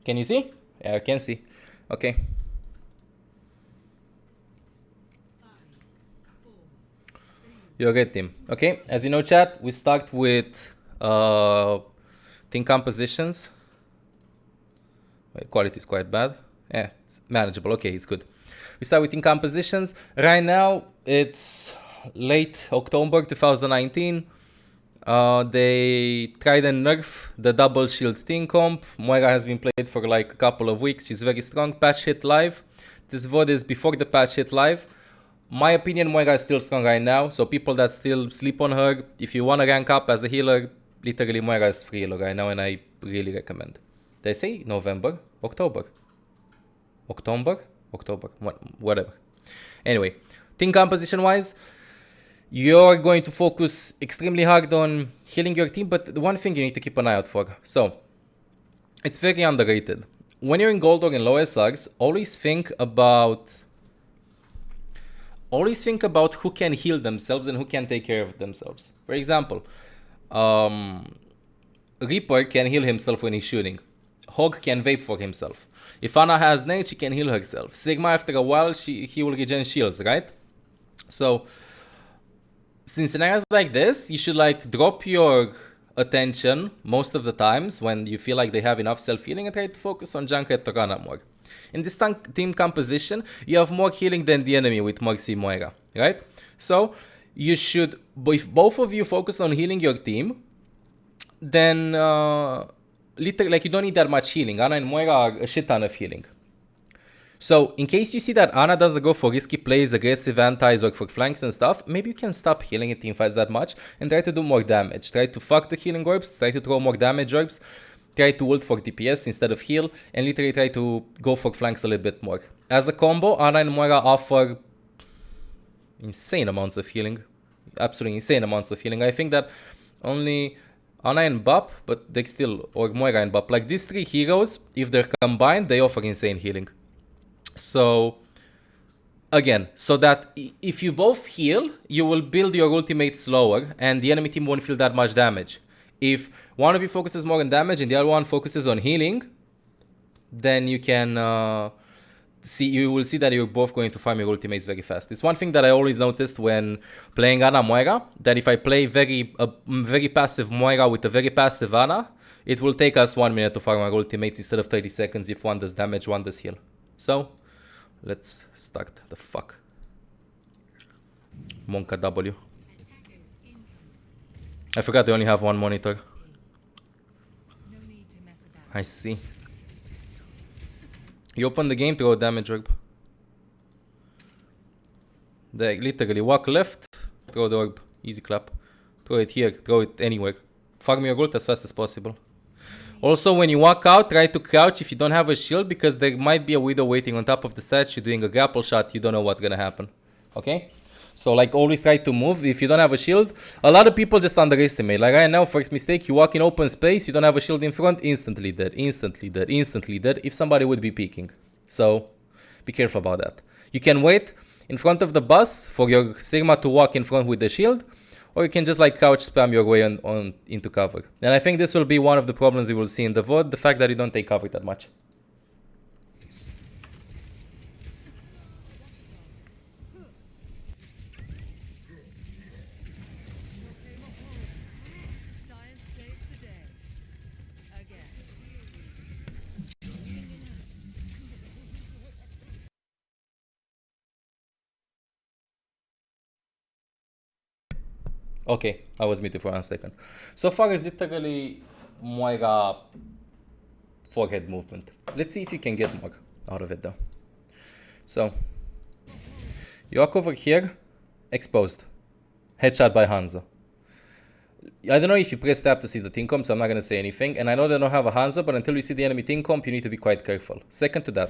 Can you see? Yeah, I can see. Okay. You're a good team. Okay, as you know, chat, we start with team compositions. Wait, quality is quite bad. Yeah, it's manageable. Okay, it's good. We start with team compositions. Right now, it's late October 2019. They tried and nerf the double shield team comp. MOIRA has been played for like a couple of weeks. She's very strong. Patch hit live. This VOD is before the patch hit live. My opinion, MOIRA is still strong right now. So people that still sleep on her, if you want to rank up as a healer, literally MOIRA is free healer right now, and I really recommend. Did I say November? October? October? Whatever. Anyway, team composition wise, you're going to focus extremely hard on healing your team, but the one thing you need to keep an eye out for. So, it's very underrated. When you're in gold or in low SRs, always think about who can heal themselves and who can take care of themselves. For example, Reaper can heal himself when he's shooting. Hog can vape for himself. If Ana has nade, she can heal herself. Sigma, after a while, he will regen shields, right? So, in scenarios like this, you should like drop your attention most of the times when you feel like they have enough self-healing and try to focus on Junkrat or Ana more. In this team composition, you have more healing than the enemy with Mercy MOIRA, right? So, you should, if both of you focus on healing your team, then literally, like, you don't need that much healing. Ana and MOIRA are a shit ton of healing. So, in case you see that Ana doesn't go for risky plays, aggressive antis, or for flanks and stuff, maybe you can stop healing in teamfights that much and try to do more damage. Try to fuck the healing orbs, try to throw more damage orbs, try to ult for DPS instead of heal, and literally try to go for flanks a little bit more. As a combo, Ana and MOIRA offer insane amounts of healing. Absolutely insane amounts of healing. I think that only Ana and Bap, but they still, or MOIRA and Bap, like these three heroes, if they're combined, they offer insane healing. So, again, so that if you both heal, you will build your ultimate slower, and the enemy team won't feel that much damage. If one of you focuses more on damage and the other one focuses on healing, then you can you will see that you're both going to farm your ultimates very fast. It's one thing that I always noticed when playing Ana MOIRA, that if I play very passive MOIRA with a very passive Ana, it will take us 1 minute to farm our ultimates instead of 30 seconds if one does damage, one does heal. So, let's start the fuck. Monka W. I forgot they only have one monitor. I see. You open the game, throw a damage orb. They literally walk left, throw the orb. Easy clap. Throw it here, throw it anywhere. Farm your ult as fast as possible. Also, when you walk out, try to crouch if you don't have a shield, because there might be a widow waiting on top of the statue doing a grapple shot. You don't know what's gonna happen. Okay? So, like, always try to move if you don't have a shield. A lot of people just underestimate. Like, right now, first mistake, you walk in open space, you don't have a shield in front, instantly dead, instantly dead, instantly dead, if somebody would be peeking. So, be careful about that. You can wait in front of the bus for your Sigma to walk in front with the shield, or you can just like couch spam your way on into cover. And I think this will be one of the problems you will see in the VOD, the fact that you don't take cover that much. Okay, I was muted for 1 second. So far as literally MOIRA forehead movement. Let's see if you can get more out of it though. So, you walk over here, exposed. Headshot by Hanzo. I don't know if you press tab to see the team comp, so I'm not going to say anything. And I know they don't have a Hanzo, but until you see the enemy team comp, you need to be quite careful. Second to that,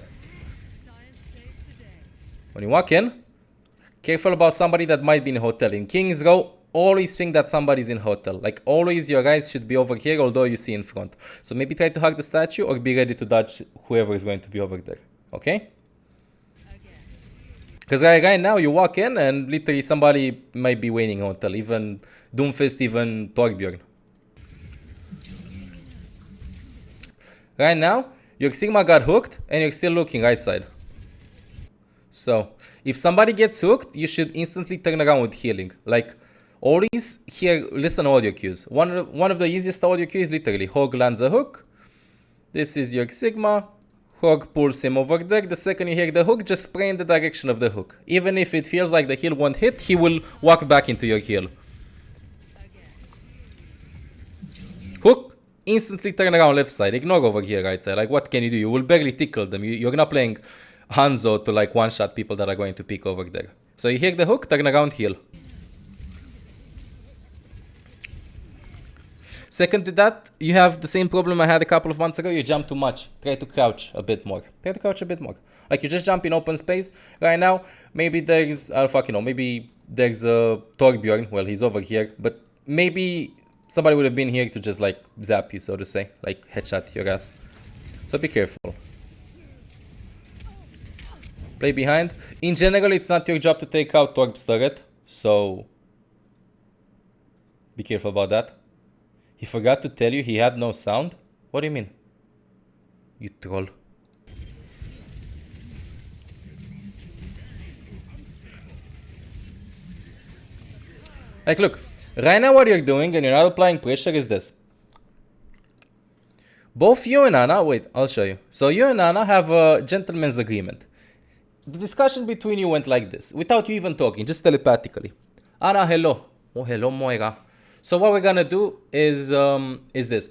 when you walk in, careful about somebody that might be in a hotel. In King's Row, always think that somebody's in hotel. Like, always your eyes should be over here, although you see in front. So maybe try to hug the statue or be ready to dodge whoever is going to be over there. Okay? Because right now you walk in and literally somebody might be waiting in hotel. Even Doomfist, even Torbjorn. Right now, Your Sigma got hooked and you're still looking right side. So if somebody gets hooked, you should instantly turn around with healing. Like always here, listen audio cues. One of the easiest audio cues is literally Hog lands a hook. This is your Sigma. Hog pulls him over there. The second you hear the hook, just spray in the direction of the hook. Even if it feels like the heal won't hit, he will walk back into your heal. Hook, instantly turn around left side. Ignore over here right side. Like what can you do? You will barely tickle them. You're not playing Hanzo to like one-shot people that are going to pick over there. So you hear the hook, turn around, heal. Second to that, you have the same problem I had a couple of months ago. You jump too much. Try to crouch a bit more. Try to crouch a bit more. Like you just jump in open space. Right now, maybe there's, I fucking know, maybe there's a Torbjorn. Well, he's over here. But maybe somebody would have been here to just like zap you, so to say. Like headshot your ass. So be careful. Play behind. In general, it's not your job to take out Torb's turret. So be careful about that. He forgot to tell you he had no sound? What do you mean? You troll. Like look, right now what you're doing and you're not applying pressure is this. Both you and Anna, wait, I'll show you. So you and Anna have a gentleman's agreement. The discussion between you went like this, without you even talking, just telepathically. Anna, hello. Oh, hello, Moira. So what we're gonna do is this.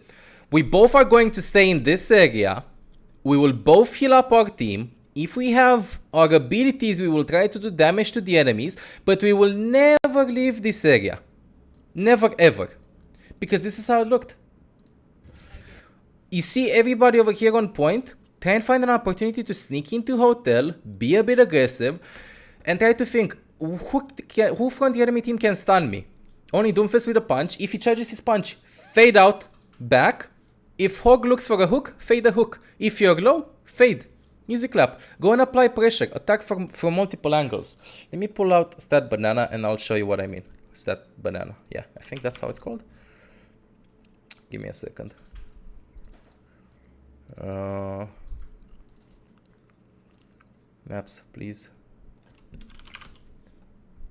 We both are going to stay in this area. We will both heal up our team. If we have our abilities, we will try to do damage to the enemies, but we will never leave this area. Never ever. Because this is how it looked. You see everybody over here on point? Try and find an opportunity to sneak into hotel, be a bit aggressive, and try to think, who from the enemy team can stun me? Only Doomfist with a punch. If he charges his punch, fade out, back. If Hog looks for a hook, fade the hook. If you're low, fade. Easy clap. Go and apply pressure. Attack from multiple angles. Let me pull out Stat Banana and I'll show you what I mean. Stat Banana. Yeah, I think that's how it's called. Give me a second. Maps, please.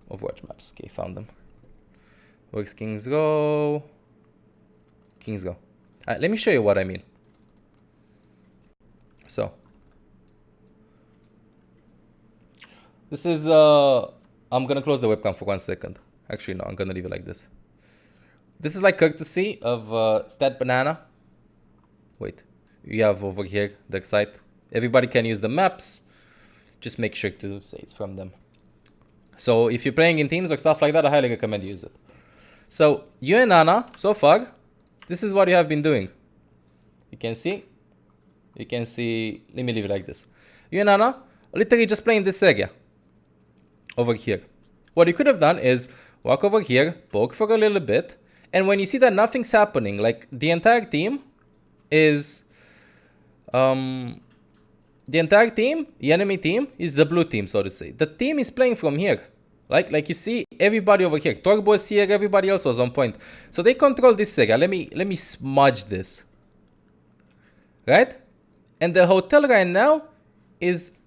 Overwatch maps. Okay, found them. Where's Kings Go? Kings Go. Let me show you what I mean. So. This is, I'm gonna close the webcam for 1 second. Actually, no, I'm gonna leave it like this. This is like courtesy of Stat Banana. Wait, you have over here the site. Everybody can use the maps. Just make sure to say it's from them. So if you're playing in teams or stuff like that, I highly recommend you use it. So you and Anna, so far, this is what you have been doing. You can see, let me leave it like this. You and Anna, literally just playing this area. Over here. What you could have done is walk over here, poke for a little bit, and when you see that nothing's happening, like the entire team is, the enemy team is the blue team, so to say. The team is playing from here. Like you see everybody over here. Torbo is here, everybody else was on point. So they control this area. Let me smudge this. Right? And the hotel right now is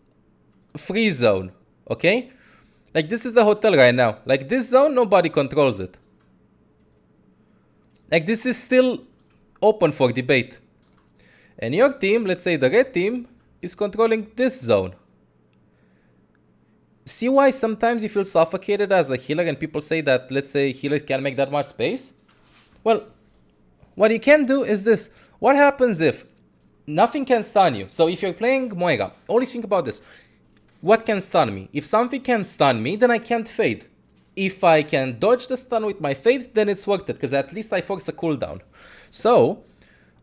free zone. Okay? Like this is the hotel right now. Like this zone, nobody controls it. Like this is still open for debate. And your team, let's say the red team, is controlling this zone. See why sometimes you feel suffocated as a healer and people say that, let's say, healers can't make that much space? Well, what you can do is this. What happens if nothing can stun you? So if you're playing Moira, always think about this. What can stun me? If something can stun me, then I can't fade. If I can dodge the stun with my fade, then it's worth it, because at least I force a cooldown. So,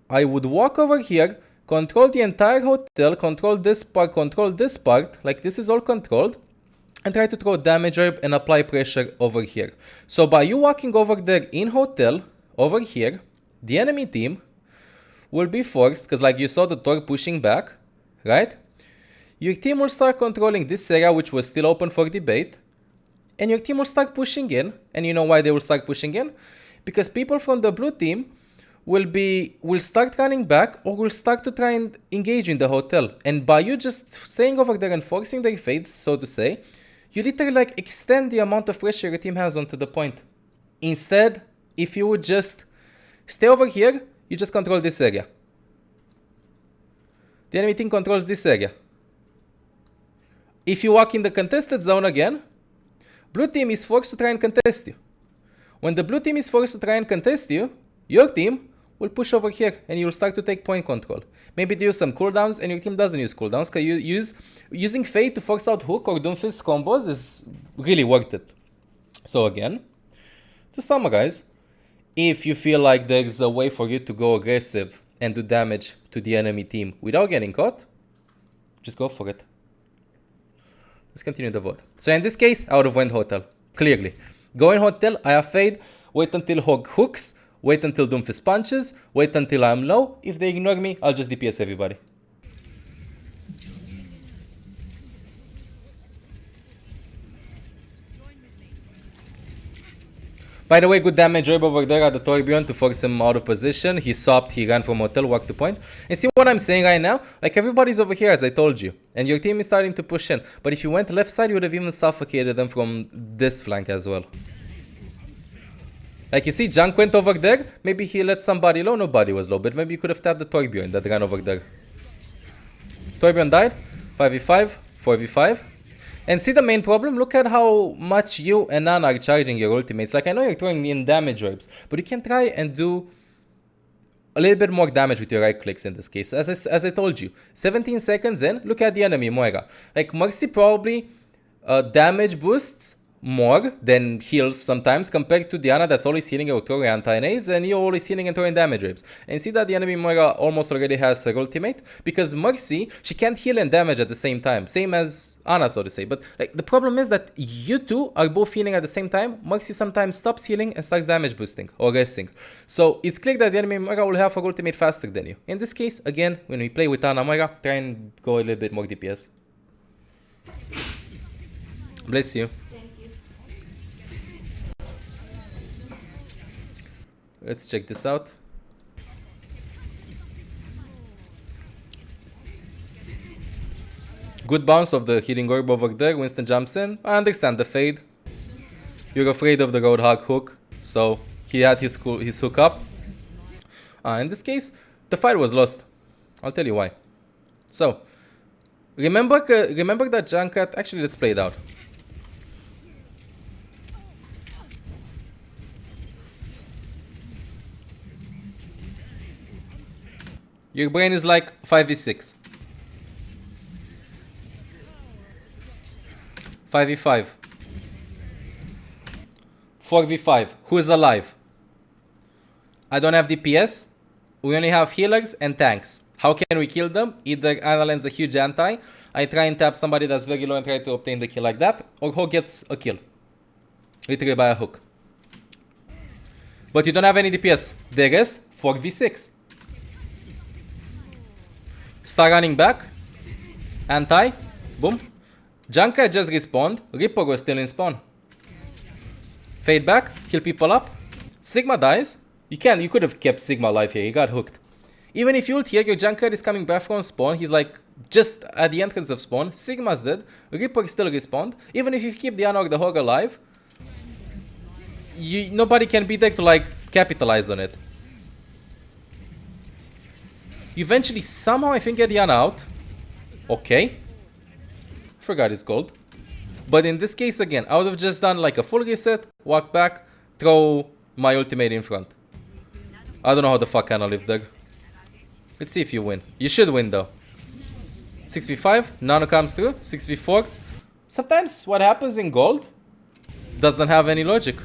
I would walk over here, control the entire hotel, control this part, like this is all controlled, and try to throw damage herb and apply pressure over here. So by you walking over there in hotel, over here, the enemy team will be forced, because like you saw the Tor pushing back, right? Your team will start controlling this area, which was still open for debate, and your team will start pushing in. And you know why they will start pushing in? Because people from the blue team will start running back or will start to try and engage in the hotel. And by you just staying over there and forcing their fades, so to say, you literally like extend the amount of pressure your team has onto the point. Instead, if you would just stay over here, you just control this area. The enemy team controls this area. If you walk in the contested zone again, blue team is forced to try and contest you. When the blue team is forced to try and contest you, your team will push over here and you'll start to take point control. Maybe they use some cooldowns and your team doesn't use cooldowns because using Fade to force out hook or Doomfist combos is really worth it. So again, to summarize, if you feel like there's a way for you to go aggressive and do damage to the enemy team without getting caught, just go for it. Let's continue the VOD. So in this case, I would have went hotel, clearly. Go in hotel, I have Fade, wait until Hog hooks, wait until Doomfist punches, wait until I'm low. If they ignore me, I'll just DPS everybody. By the way, good damage orb over there at the Torbjorn to force him out of position. He swapped, he ran from hotel, walked to point. And see what I'm saying right now? Like everybody's over here as I told you. And your team is starting to push in. But if you went left side, you would have even suffocated them from this flank as well. Like you see, Junk went over there. Maybe he let somebody low. Nobody was low. But maybe you could have tapped the Torbjorn that ran over there. Torbjorn died. 5v5. 4v5. And see the main problem? Look at how much you and Nana are charging your ultimates. Like I know you're throwing in damage orbs, but you can try and do a little bit more damage with your right clicks in this case. As I told you, 17 seconds in, look at the enemy, Moira. Like Mercy probably damage boosts more than heals sometimes compared to Diana that's always healing or throwing anti-nades and you're always healing and throwing damage waves. And see that the enemy Moira almost already has her ultimate because Mercy, she can't heal and damage at the same time. Same as Ana, so to say. But like the problem is that you two are both healing at the same time. Mercy sometimes stops healing and starts damage boosting or resting. So it's clear that the enemy Moira will have her ultimate faster than you. In this case, again, when we play with Ana Moira, try and go a little bit more DPS. Bless you. Let's check this out. Good bounce of the healing orb over there. Winston jumps in. I understand the fade. You're afraid of the Roadhog hook, so he had his hook up. In this case, the fight was lost. I'll tell you why. So, remember that Junkrat. Actually, let's play it out. Your brain is like 5v6. 5v5. 4v5. Who is alive? I don't have DPS. We only have healers and tanks. How can we kill them? Either Ana lands a huge anti, I try and tap somebody that's very low and try to obtain the kill like that, or Hog gets a kill. Literally by a hook. But you don't have any DPS. There is 4v6. Start running back. Anti. Boom. Junkrat just respawned. Reaper was still in spawn. Fade back. Kill people up. Sigma dies. You could have kept Sigma alive here. He got hooked. Even if you ult here, your Junkrat is coming back from spawn. He's like just at the entrance of spawn. Sigma's dead. Reaper still respawned. Even if you keep the Ana or the Hog alive, nobody can be there to like capitalize on it. Eventually, somehow, I think get the Ana out. Okay. Forgot his gold. But in this case, again, I would have just done like a full reset, walk back, throw my ultimate in front. I don't know how the fuck Ana lived there. Let's see if you win. You should win though. 6v5, Nano comes through. 6v4. Sometimes what happens in gold doesn't have any logic.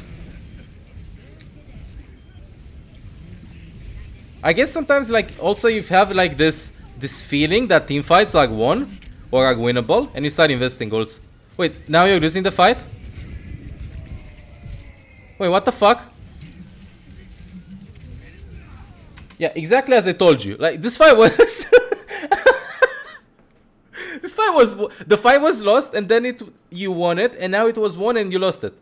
I guess sometimes like also you have like this feeling that team fights are won or are winnable and you start investing golds. Wait, now you're losing the fight? Wait, what the fuck? Yeah, exactly as I told you. Like this fight was the fight was lost and then you won it and now it was won and you lost it.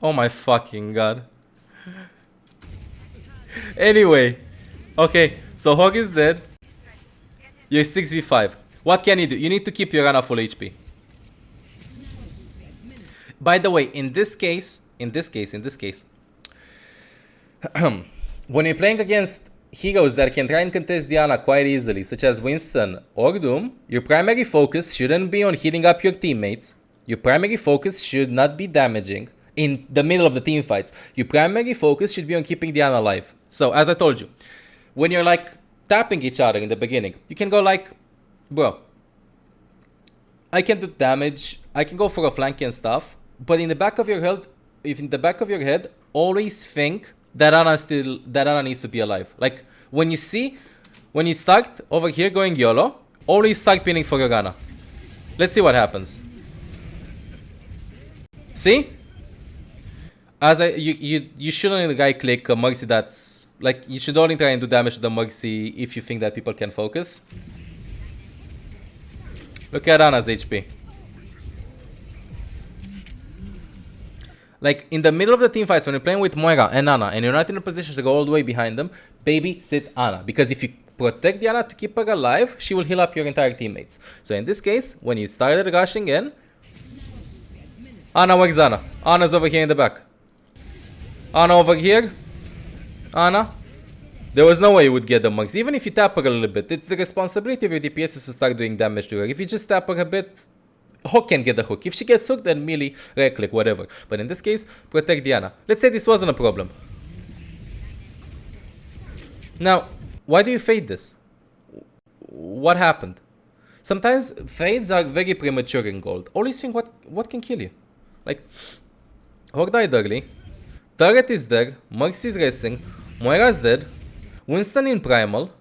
Oh my fucking god. Anyway, okay, so Hog is dead. You're 6v5. What can you do? You need to keep your Ana full HP. By the way, in this case, when you're playing against heroes that can try and contest Diana quite easily, such as Winston or Doom, your primary focus shouldn't be on healing up your teammates. Your primary focus should not be damaging in the middle of the team fights. Your primary focus should be on keeping Diana alive. So, as I told you, when you're like tapping each other in the beginning, you can go like, bro, I can do damage, I can go for a flank and stuff, but in the back of your head, always think that Ana needs to be alive. Like when you start over here going YOLO, always start pinning for your Ana. Let's see what happens. See? You shouldn't right click a Mercy that's like, you should only try and do damage to the Mercy if you think that people can focus. Look at Ana's HP. Like, in the middle of the team fights, when you're playing with Moira and Ana, and you're not in a position to go all the way behind them, baby sit Ana. Because if you protect the Ana to keep her alive, she will heal up your entire teammates. So in this case, when you started rushing in, Ana, where's Ana? Ana's over here in the back. Ana over here. Ana. There was no way you would get the mugs. Even if you tap her a little bit, it's the responsibility of your DPS to start doing damage to her. If you just tap her a bit, Hook can get the hook. If she gets hooked, then melee, right click, whatever. But in this case, protect Diana. Let's say this wasn't a problem. Now, why do you fade this? What happened? Sometimes fades are very premature in gold. Always think what can kill you. Like, Hog died early. Turret is dead. Mercy is racing. Moira's dead. Winston in primal.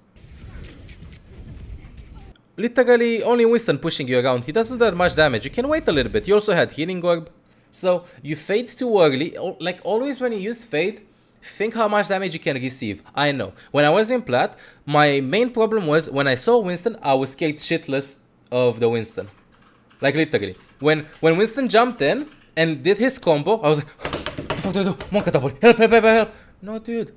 Literally only Winston pushing you around. He doesn't do that much damage. You can wait a little bit. You also had healing orb. So you fade too early. Like always when you use fade, think how much damage you can receive. I know. When I was in plat, my main problem was when I saw Winston, I was scared shitless of the Winston. Like literally. When Winston jumped in and did his combo, I was like, what do I do? Help. No, dude.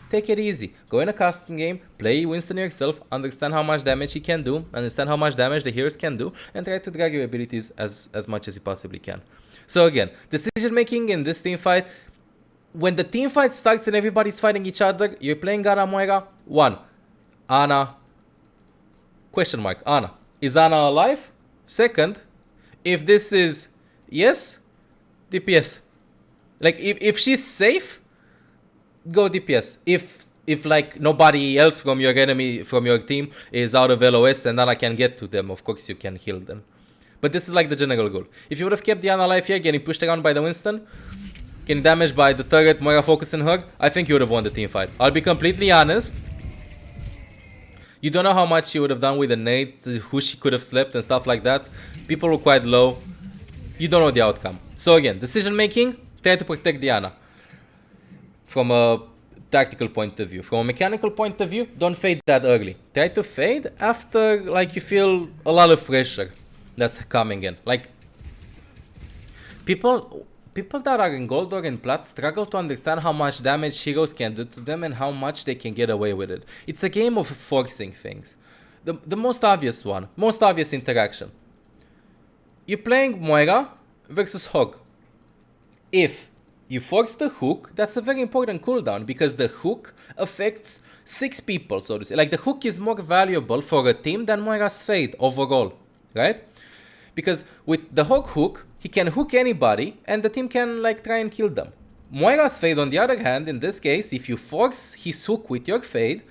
Take it easy. Go in a custom game, play Winston yourself, understand how much damage he can do, understand how much damage the heroes can do, and try to drag your abilities as much as you possibly can. So again, decision making in this team fight, when the team fight starts and everybody's fighting each other, you're playing Ana Moira. 1. Ana. Question mark. Ana. Is Ana alive? 2nd, if this is yes, DPS. Like if she's safe, go DPS. If like nobody else from your enemy, from your team is out of LOS and Ana can get to them, of course you can heal them. But this is like the general goal. If you would have kept the Ana alive here, getting pushed around by the Winston, getting damaged by the turret, Moira focusing her, I think you would have won the team fight. I'll be completely honest. You don't know how much she would have done with the nade, who she could have slept and stuff like that. People were quite low. You don't know the outcome. So again, decision making, try to protect Diana. From a tactical point of view. From a mechanical point of view, don't fade that early. Try to fade after like you feel a lot of pressure that's coming in. Like people that are in gold or in plat struggle to understand how much damage heroes can do to them and how much they can get away with it. It's a game of forcing things. The most obvious one, most obvious interaction. You're playing Moira versus Hog. If you force the hook, that's a very important cooldown because the hook affects 6 people, so to say. Like the hook is more valuable for a team than Moira's fade overall, right? Because with the Hog hook, he can hook anybody and the team can like try and kill them. Moira's fade on the other hand, in this case, if you force his hook with your fade,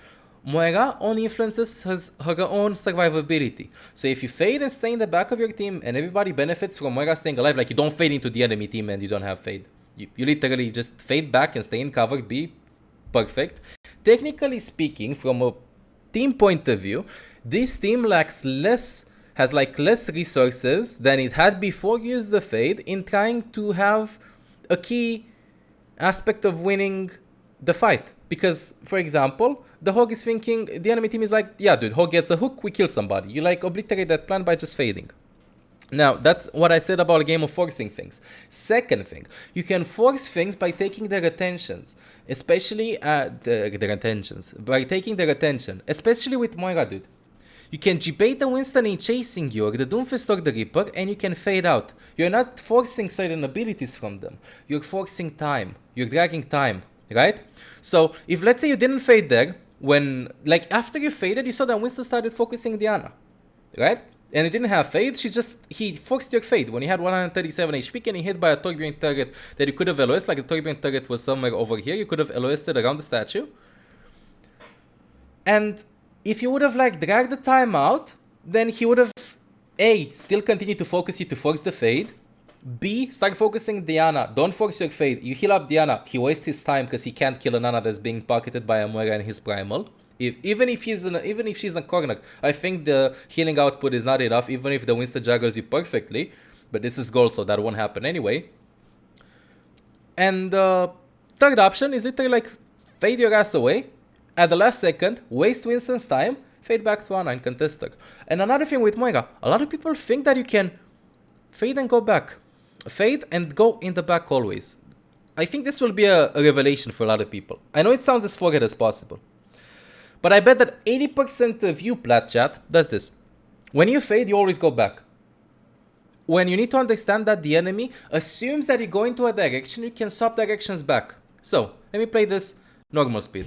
Moira only influences her own survivability. So if you fade and stay in the back of your team and everybody benefits from Moira staying alive, like you don't fade into the enemy team and you don't have fade. You literally just fade back and stay in cover, be perfect. Technically speaking, from a team point of view, this team has less resources than it had before you used the fade in trying to have a key aspect of winning the fight. Because, for example, the Hog is thinking, the enemy team is like, yeah dude, Hog gets a hook, we kill somebody. You like obliterate that plan by just fading. Now, that's what I said about a game of forcing things. Second thing, you can force things by taking their attentions, especially their attentions, by taking their attention, especially with MOIRA, dude. You can G-bait the Winston in chasing you, or the Doomfist or the Reaper, and you can fade out. You're not forcing certain abilities from them. You're forcing time. You're dragging time, right? So, if let's say you didn't fade there, when, like, after you faded, you saw that Winston started focusing Diana, right? And it didn't have fade, he forced your fade when he had 137 HP, getting hit by a Torbjorn turret that you could have LOS, like the Torbjorn turret was somewhere over here, you could have LOS'd it around the statue. And if you would have like dragged the time out, then he would have A, still continued to focus you to force the fade, B, start focusing Diana, don't force your fade, you heal up Diana, he wastes his time because he can't kill a Nana that's being pocketed by a MOIRA in his primal. Even if she's in corner, I think the healing output is not enough, even if the Winston juggles you perfectly. But this is gold, so that won't happen anyway. And third option is literally like fade your ass away at the last second, waste Winston's time, fade back to Ana and contest her. And another thing with MOIRA, a lot of people think that you can fade and go back. Fade and go in the back always. I think this will be a revelation for a lot of people. I know it sounds as forward as possible. But I bet that 80% of you, Plat Chat, does this. When you fade, you always go back. When you need to understand that the enemy assumes that you go into a direction, you can swap directions back. So, let me play this normal speed.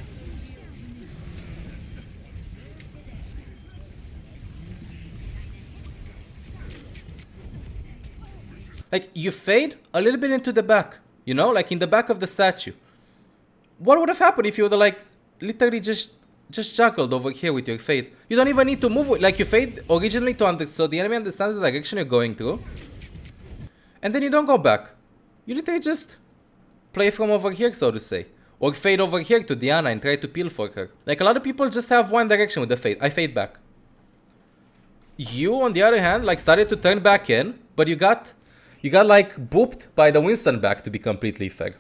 Like, you fade a little bit into the back, you know, like in the back of the statue. What would have happened if you would have, like, literally just juggled over here with your fade? You don't even need to move, like you fade originally so the enemy understands the direction you're going through. And then you don't go back. You literally just play from over here, so to say. Or fade over here to Diana and try to peel for her. Like a lot of people just have one direction with the fade. I fade back. You, on the other hand, like started to turn back in, but you got like booped by the Winston back, to be completely fair.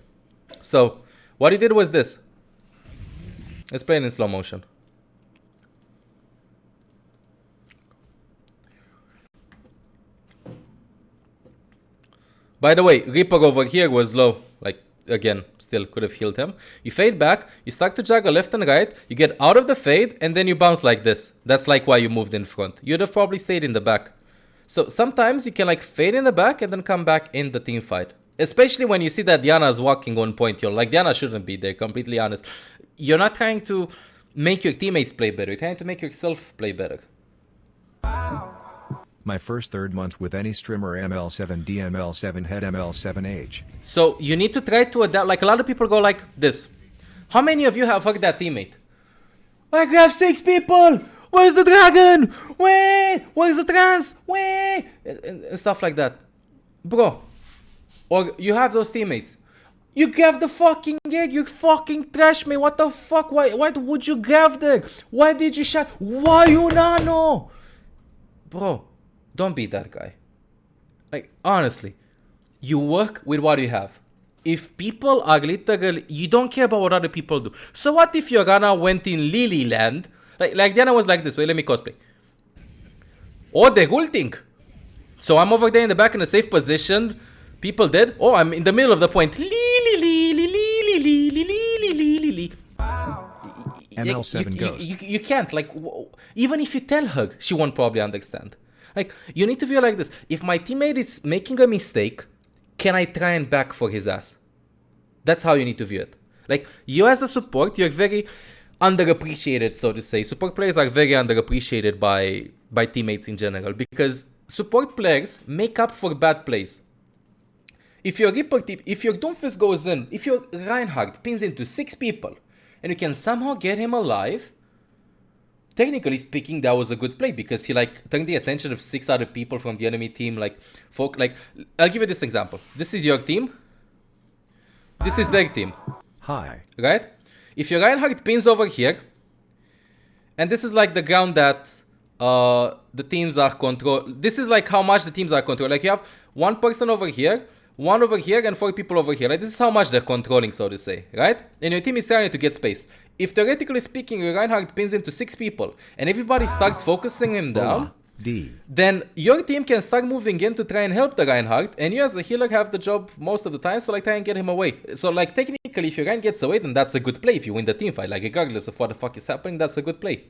So, what he did was this. Let's play it in slow motion. By the way, Reaper over here was low. Like, again, still could have healed him. You fade back, you start to juggle left and right, you get out of the fade, and then you bounce like this. That's like why you moved in front. You'd have probably stayed in the back. So sometimes you can like fade in the back and then come back in the team fight. Especially when you see that Diana is walking on point. You're like, Diana shouldn't be there, completely honest. You're not trying to make your teammates play better. You're trying to make yourself play better. My first third month with any streamer ML7 DML7 head ML7H. So you need to try to adapt. Like a lot of people go like this. How many of you have fucked that teammate? I have 6 people. Where's the dragon? Where's the trans? And stuff like that. Bro. Or you have those teammates. You grabbed the fucking egg, you fucking trash me. What the fuck? Why would you grab there? Why did you shot? Why you nano? Bro, don't be that guy. Like, honestly, you work with what you have. If people are literally, you don't care about what other people do. So what if your Rana went in Lilyland? Like Diana was like this. Wait, let me cosplay. Oh, they're ulting. So I'm over there in the back in a safe position. People dead. Oh, I'm in the middle of the point. ML7 Ghost. You can't. Like, even if you tell her, she won't probably understand. Like, you need to feel like this. If my teammate is making a mistake, can I try and back for his ass? That's how you need to view it. Like, you as a support, you're very underappreciated, so to say. Support players are very underappreciated by teammates in general, because support players make up for bad plays. If your Reaper team, if your Doomfist goes in, if your Reinhardt pins into 6 people, and you can somehow get him alive, technically speaking, that was a good play, because he like turned the attention of 6 other people from the enemy team. Like, I'll give you this example. This is your team. This is their team. Hi. Right? If your Reinhardt pins over here, and this is like the ground that the teams are controlled. This is like how much the teams are controlled. Like you have 1 person over here, 1 over here, and 4 people over here. Like this is how much they're controlling, so to say, right? And your team is trying to get space. If theoretically speaking, your Reinhardt pins into 6 people, and everybody starts focusing him down, D. then your team can start moving in to try and help the Reinhardt, and you as a healer have the job most of the time, so like try and get him away. So like technically if your Rein gets away, then that's a good play if you win the team fight. Like regardless of what the fuck is happening, that's a good play.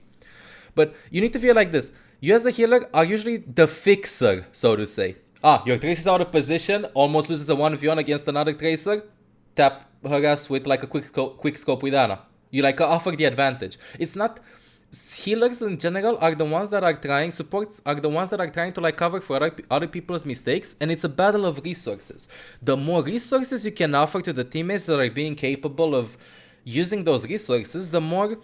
But you need to feel like this. You as a healer are usually the fixer, so to say. Your Trace is out of position, almost loses a 1v1 against another Tracer. Tap her ass with like a quick scope with Ana. You like offer the advantage. It's not... Healers in general are the ones that are trying, supports are the ones that are trying to like cover for other people's mistakes, and it's a battle of resources. The more resources you can offer to the teammates that are being capable of using those resources, the more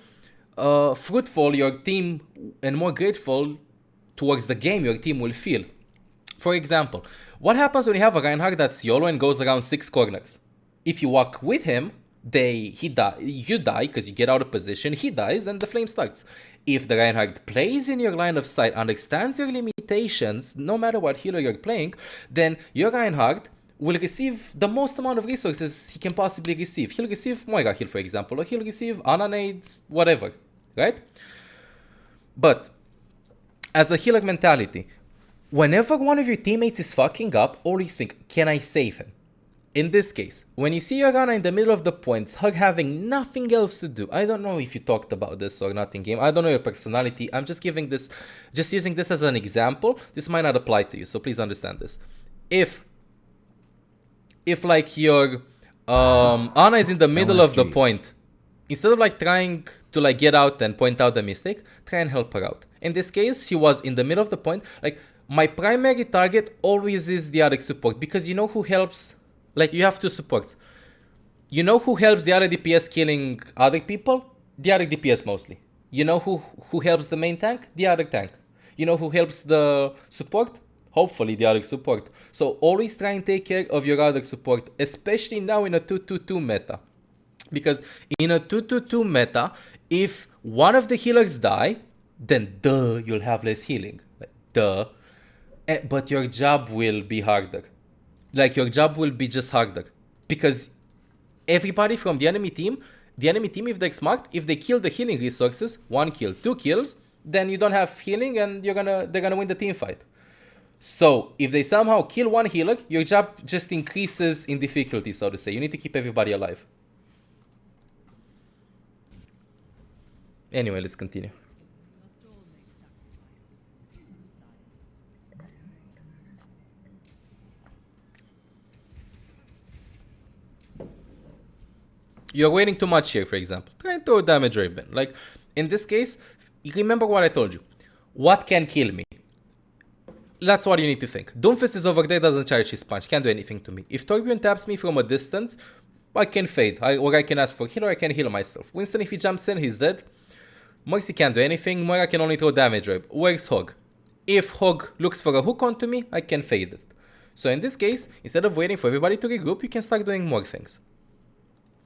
fruitful your team and more grateful towards the game your team will feel. For example, what happens when you have a Reinhardt that's YOLO and goes around 6 corners? If you walk with him, you die because you get out of position, he dies, and the flame starts. If the Reinhardt plays in your line of sight, understands your limitations, no matter what healer you're playing, then your Reinhardt will receive the most amount of resources he can possibly receive. He'll receive MOIRA heal, for example, or he'll receive Ana nade, whatever, right? But as a healer mentality, whenever one of your teammates is fucking up, always think, can I save him? In this case, when you see your Ana in the middle of the points, her having nothing else to do, I don't know if you talked about this or not in game, I don't know your personality, I'm just using this as an example. This might not apply to you, so please understand this. If like your Ana is in the middle of the point, instead of like trying to like get out and point out the mistake, try and help her out. In this case, she was in the middle of the point. Like, my primary target always is the other support, because you know who helps. Like, you have 2 supports. You know who helps the other DPS killing other people? The other DPS mostly. You know who helps the main tank? The other tank. You know who helps the support? Hopefully the other support. So always try and take care of your other support, especially now in a 2-2-2 meta. Because in a 2-2-2 meta, if one of the healers die, then you'll have less healing. Like, but your job will be harder. Like, your job will be just harder. Because everybody from the enemy team, if they're smart, if they kill the healing resources, 1 kill, 2 kills, then you don't have healing and they're gonna win the team fight. So, if they somehow kill 1 healer, your job just increases in difficulty, so to say. You need to keep everybody alive. Anyway, let's continue. You're waiting too much here, for example. Try and throw a damage ribbon. Like, in this case, remember what I told you. What can kill me? That's what you need to think. Doomfist is over there, doesn't charge his punch, can't do anything to me. If Torbjorn taps me from a distance, I can fade, or I can ask for heal, or I can heal myself. Winston, if he jumps in, he's dead. Mercy can't do anything, Moira can only throw damage rib. Where's Hog? If Hog looks for a hook onto me, I can fade it. So in this case, instead of waiting for everybody to regroup, you can start doing more things.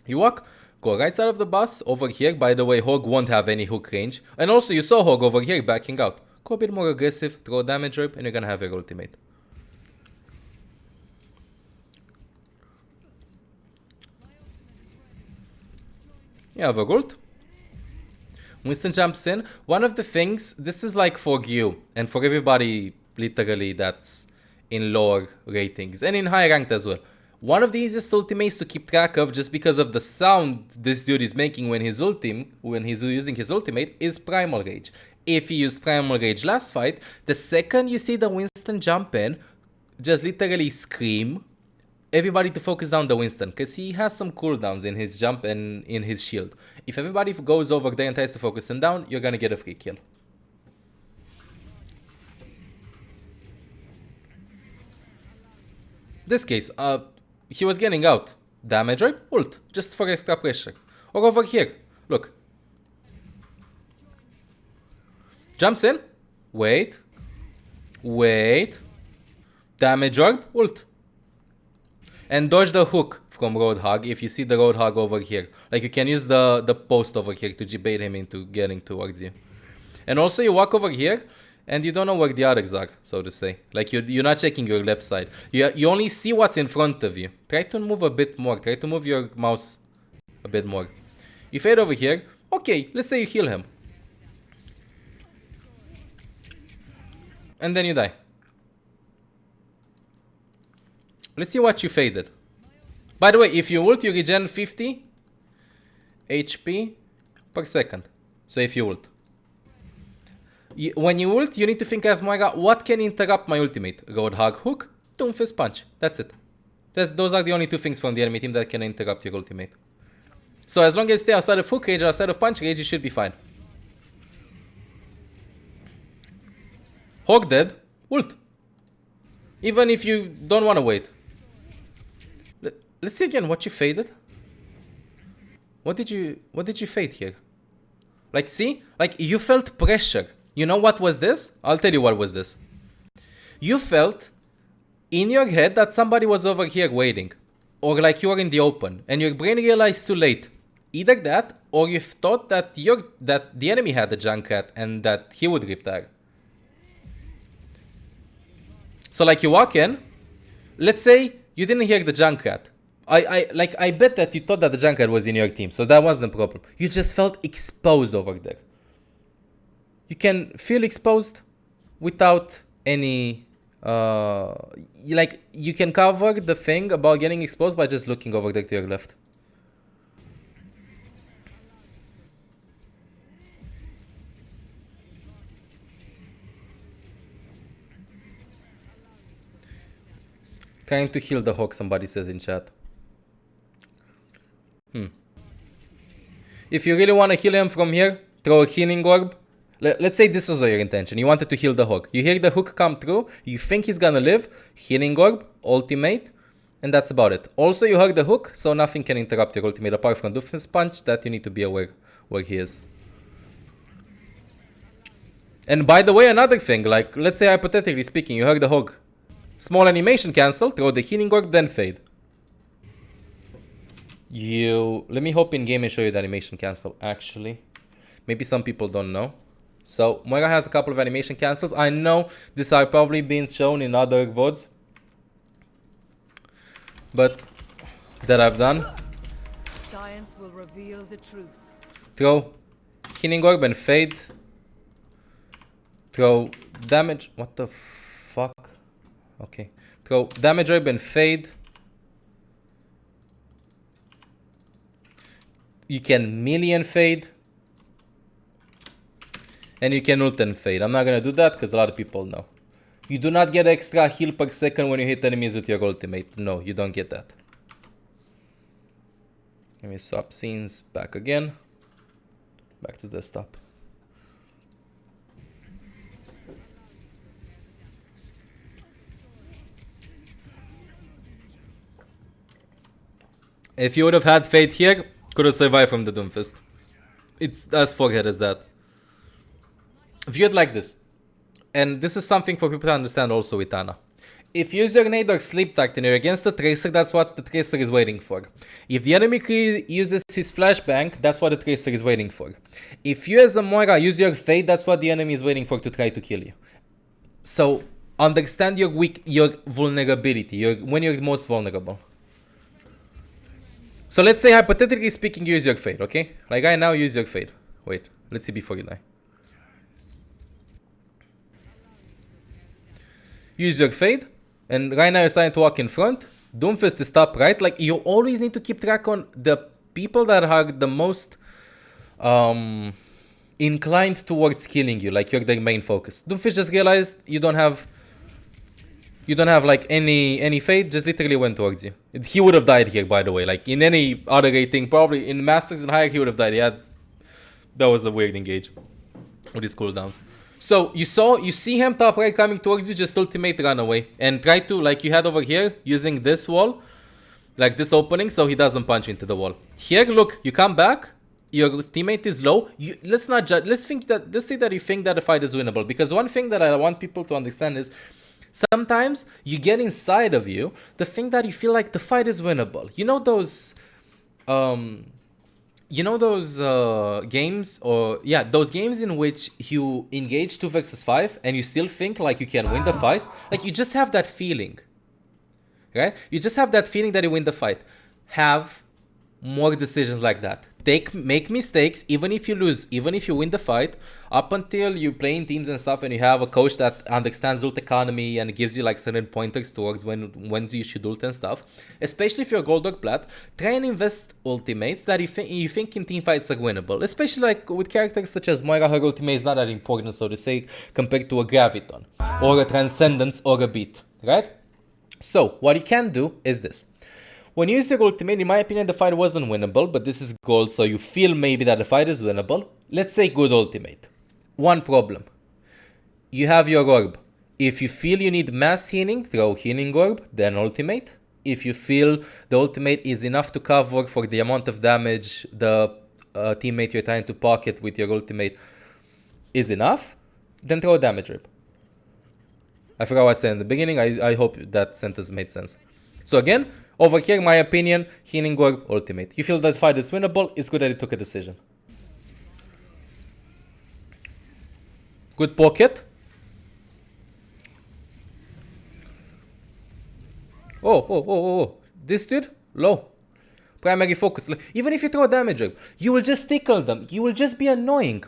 You walk, go right side of the bus, over here. By the way, Hog won't have any hook range. And also, you saw Hog over here backing out. Go a bit more aggressive, throw damage rip, and you're gonna have your ultimate. You have a ult. Winston jumps in. One of the things, this is like for you, and for everybody, literally, that's in lower ratings, and in high ranked as well. One of the easiest ultimates to keep track of, just because of the sound this dude is making when he's using his ultimate, is Primal Rage. If he used Primal Rage last fight, the second you see the Winston jump in, just literally scream everybody to focus down the Winston, because he has some cooldowns in his jump and in his shield. If everybody goes over there and tries to focus him down, you're gonna get a free kill. This case, he was getting out. Damage right? Ult. Just for extra pressure. Or over here. Look. Jumps in. Wait. Wait. Damage orb. Ult. And dodge the hook from Roadhog if you see the Roadhog over here. Like, you can use the post over here to bait him into getting towards you. And also you walk over here and you don't know where the others are, so to say. Like, you're not checking your left side. You only see what's in front of you. Try to move a bit more. Try to move your mouse a bit more. You fade over here. Okay, let's say you heal him. and then you die. Let's see what you faded. By the way, if you ult, you regen 50 HP per second. So if you ult. When you ult, you need to think as Moira, what can interrupt my ultimate? Roadhog hook, Doomfist punch. That's it. Those are the only two things from the enemy team that can interrupt your ultimate. So as long as you stay outside of hook rage or outside of punch rage, you should be fine. Hog dead, ult. Even if you don't want to wait. Let's see again what you faded. What did you fade here? Like, see? Like, you felt pressure. You know what was this? I'll tell you what was this. You felt in your head that somebody was over here waiting. Or like you were in the open. And your brain realized too late. Either that, or you thought that the enemy had the Junkrat and that he would rip tag. So like you walk in. Let's say you didn't hear the Junkrat. I bet that you thought that the Junkrat was in your team, so that wasn't the problem. You just felt exposed over there. You can feel exposed without any like you can cover the thing about getting exposed by just looking over there to your left. Trying to heal the hawk, somebody says in chat. If you really want to heal him from here, throw a healing orb. Let's say this was your intention. You wanted to heal the hawk. You hear the hook come through. You think he's gonna live. Healing orb, ultimate, and that's about it. Also, you heard the hook, so nothing can interrupt your ultimate apart from Doofen's punch. That you need to be aware where he is. And by the way, another thing, like let's say hypothetically speaking, you heard the hawk. Small animation cancel, throw the healing orb, then fade. Let me hop in game and show you the animation cancel actually. Maybe some people don't know. So Moira has a couple of animation cancels. I know these are probably being shown in other VODs, but that I've done. Science will reveal the truth. Throw healing orb and fade. Throw damage. What the fuck? Okay. Throw damage orb and fade. You can million fade. And you can ult and fade. I'm not gonna do that because a lot of people know. You do not get extra heal per second when you hit enemies with your ultimate. No, you don't get that. Let me swap scenes back again. Back to desktop. If you would have had fade here, could have survived from the Doomfist. It's as forehead as that. View it like this. And this is something for people to understand also with Ana. If you use your nade or sleep tactic and you're against the tracer, that's what the tracer is waiting for. If the enemy uses his flashbang, that's what the tracer is waiting for. If you as a Moira use your fade, that's what the enemy is waiting for to try to kill you. So understand your vulnerability, when you're most vulnerable. So let's say hypothetically speaking, you use your fade, okay? Like I now use your fade. Wait, let's see before you die. Use your fade, and right now you're starting to walk in front. Doomfist is top right. Like you always need to keep track on the people that are the most inclined towards killing you. Like you're their main focus. Doomfist just realized you don't have like any fade. Just literally went towards you. He would have died here, by the way. Like in any other rating, probably in Masters and higher, he would have died. That was a weird engage with his cooldowns. So you see him top right coming towards you, just ultimate run away and try to, like you had over here, using this wall, like this opening, so he doesn't punch into the wall. Here, look, you come back, your teammate is low. Let's not judge. Let's say that you think that the fight is winnable, because one thing that I want people to understand is sometimes you get inside of you the thing that you feel like the fight is winnable. You know those games, or yeah, those games in which you engage 2 versus 5 and you still think like you can win the fight. Like you just have that feeling, right? You just have that feeling that you win the fight. Have more decisions like that. make mistakes, even if you lose, even if you win the fight, up until you play in teams and stuff and you have a coach that understands ult economy and gives you like certain pointers towards when you should ult and stuff. Especially if you're gold or plat, try and invest ultimates that you think in team fights are winnable. Especially like with characters such as Moira, her ultimate is not that important, so to say, compared to a Graviton or a Transcendence or a Beat, right? So what you can do is this. When you use your ultimate, in my opinion, the fight wasn't winnable, but this is gold, so you feel maybe that the fight is winnable. Let's say good ultimate. One problem. You have your orb. If you feel you need mass healing, throw healing orb, then ultimate. If you feel the ultimate is enough to cover for the amount of damage the teammate you're trying to pocket with your ultimate is enough, then throw a damage rip. I forgot what I said in the beginning. I hope that sentence made sense. So again, over here, my opinion, healing orb, ultimate. You feel that fight is winnable, it's good that you took a decision. Good pocket. Oh. This dude, low. Primary focus. Even if you throw a damage orb, you will just tickle them. You will just be annoying.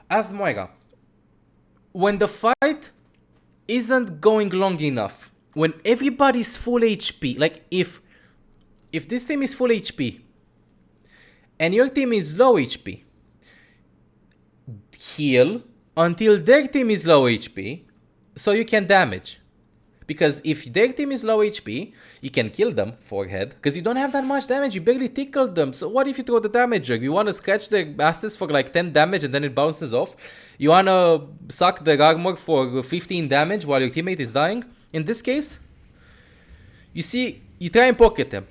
As Moira, when the fight isn't going long enough, when everybody's full HP, like if this team is full HP and your team is low HP, heal until their team is low HP so you can damage. Because if their team is low HP, you can kill them forehead because you don't have that much damage, you barely tickled them. So what if you throw the damage jug? You want to scratch their asses for like 10 damage and then it bounces off? You want to suck their armor for 15 damage while your teammate is dying? In this case, you see, you try and pocket him.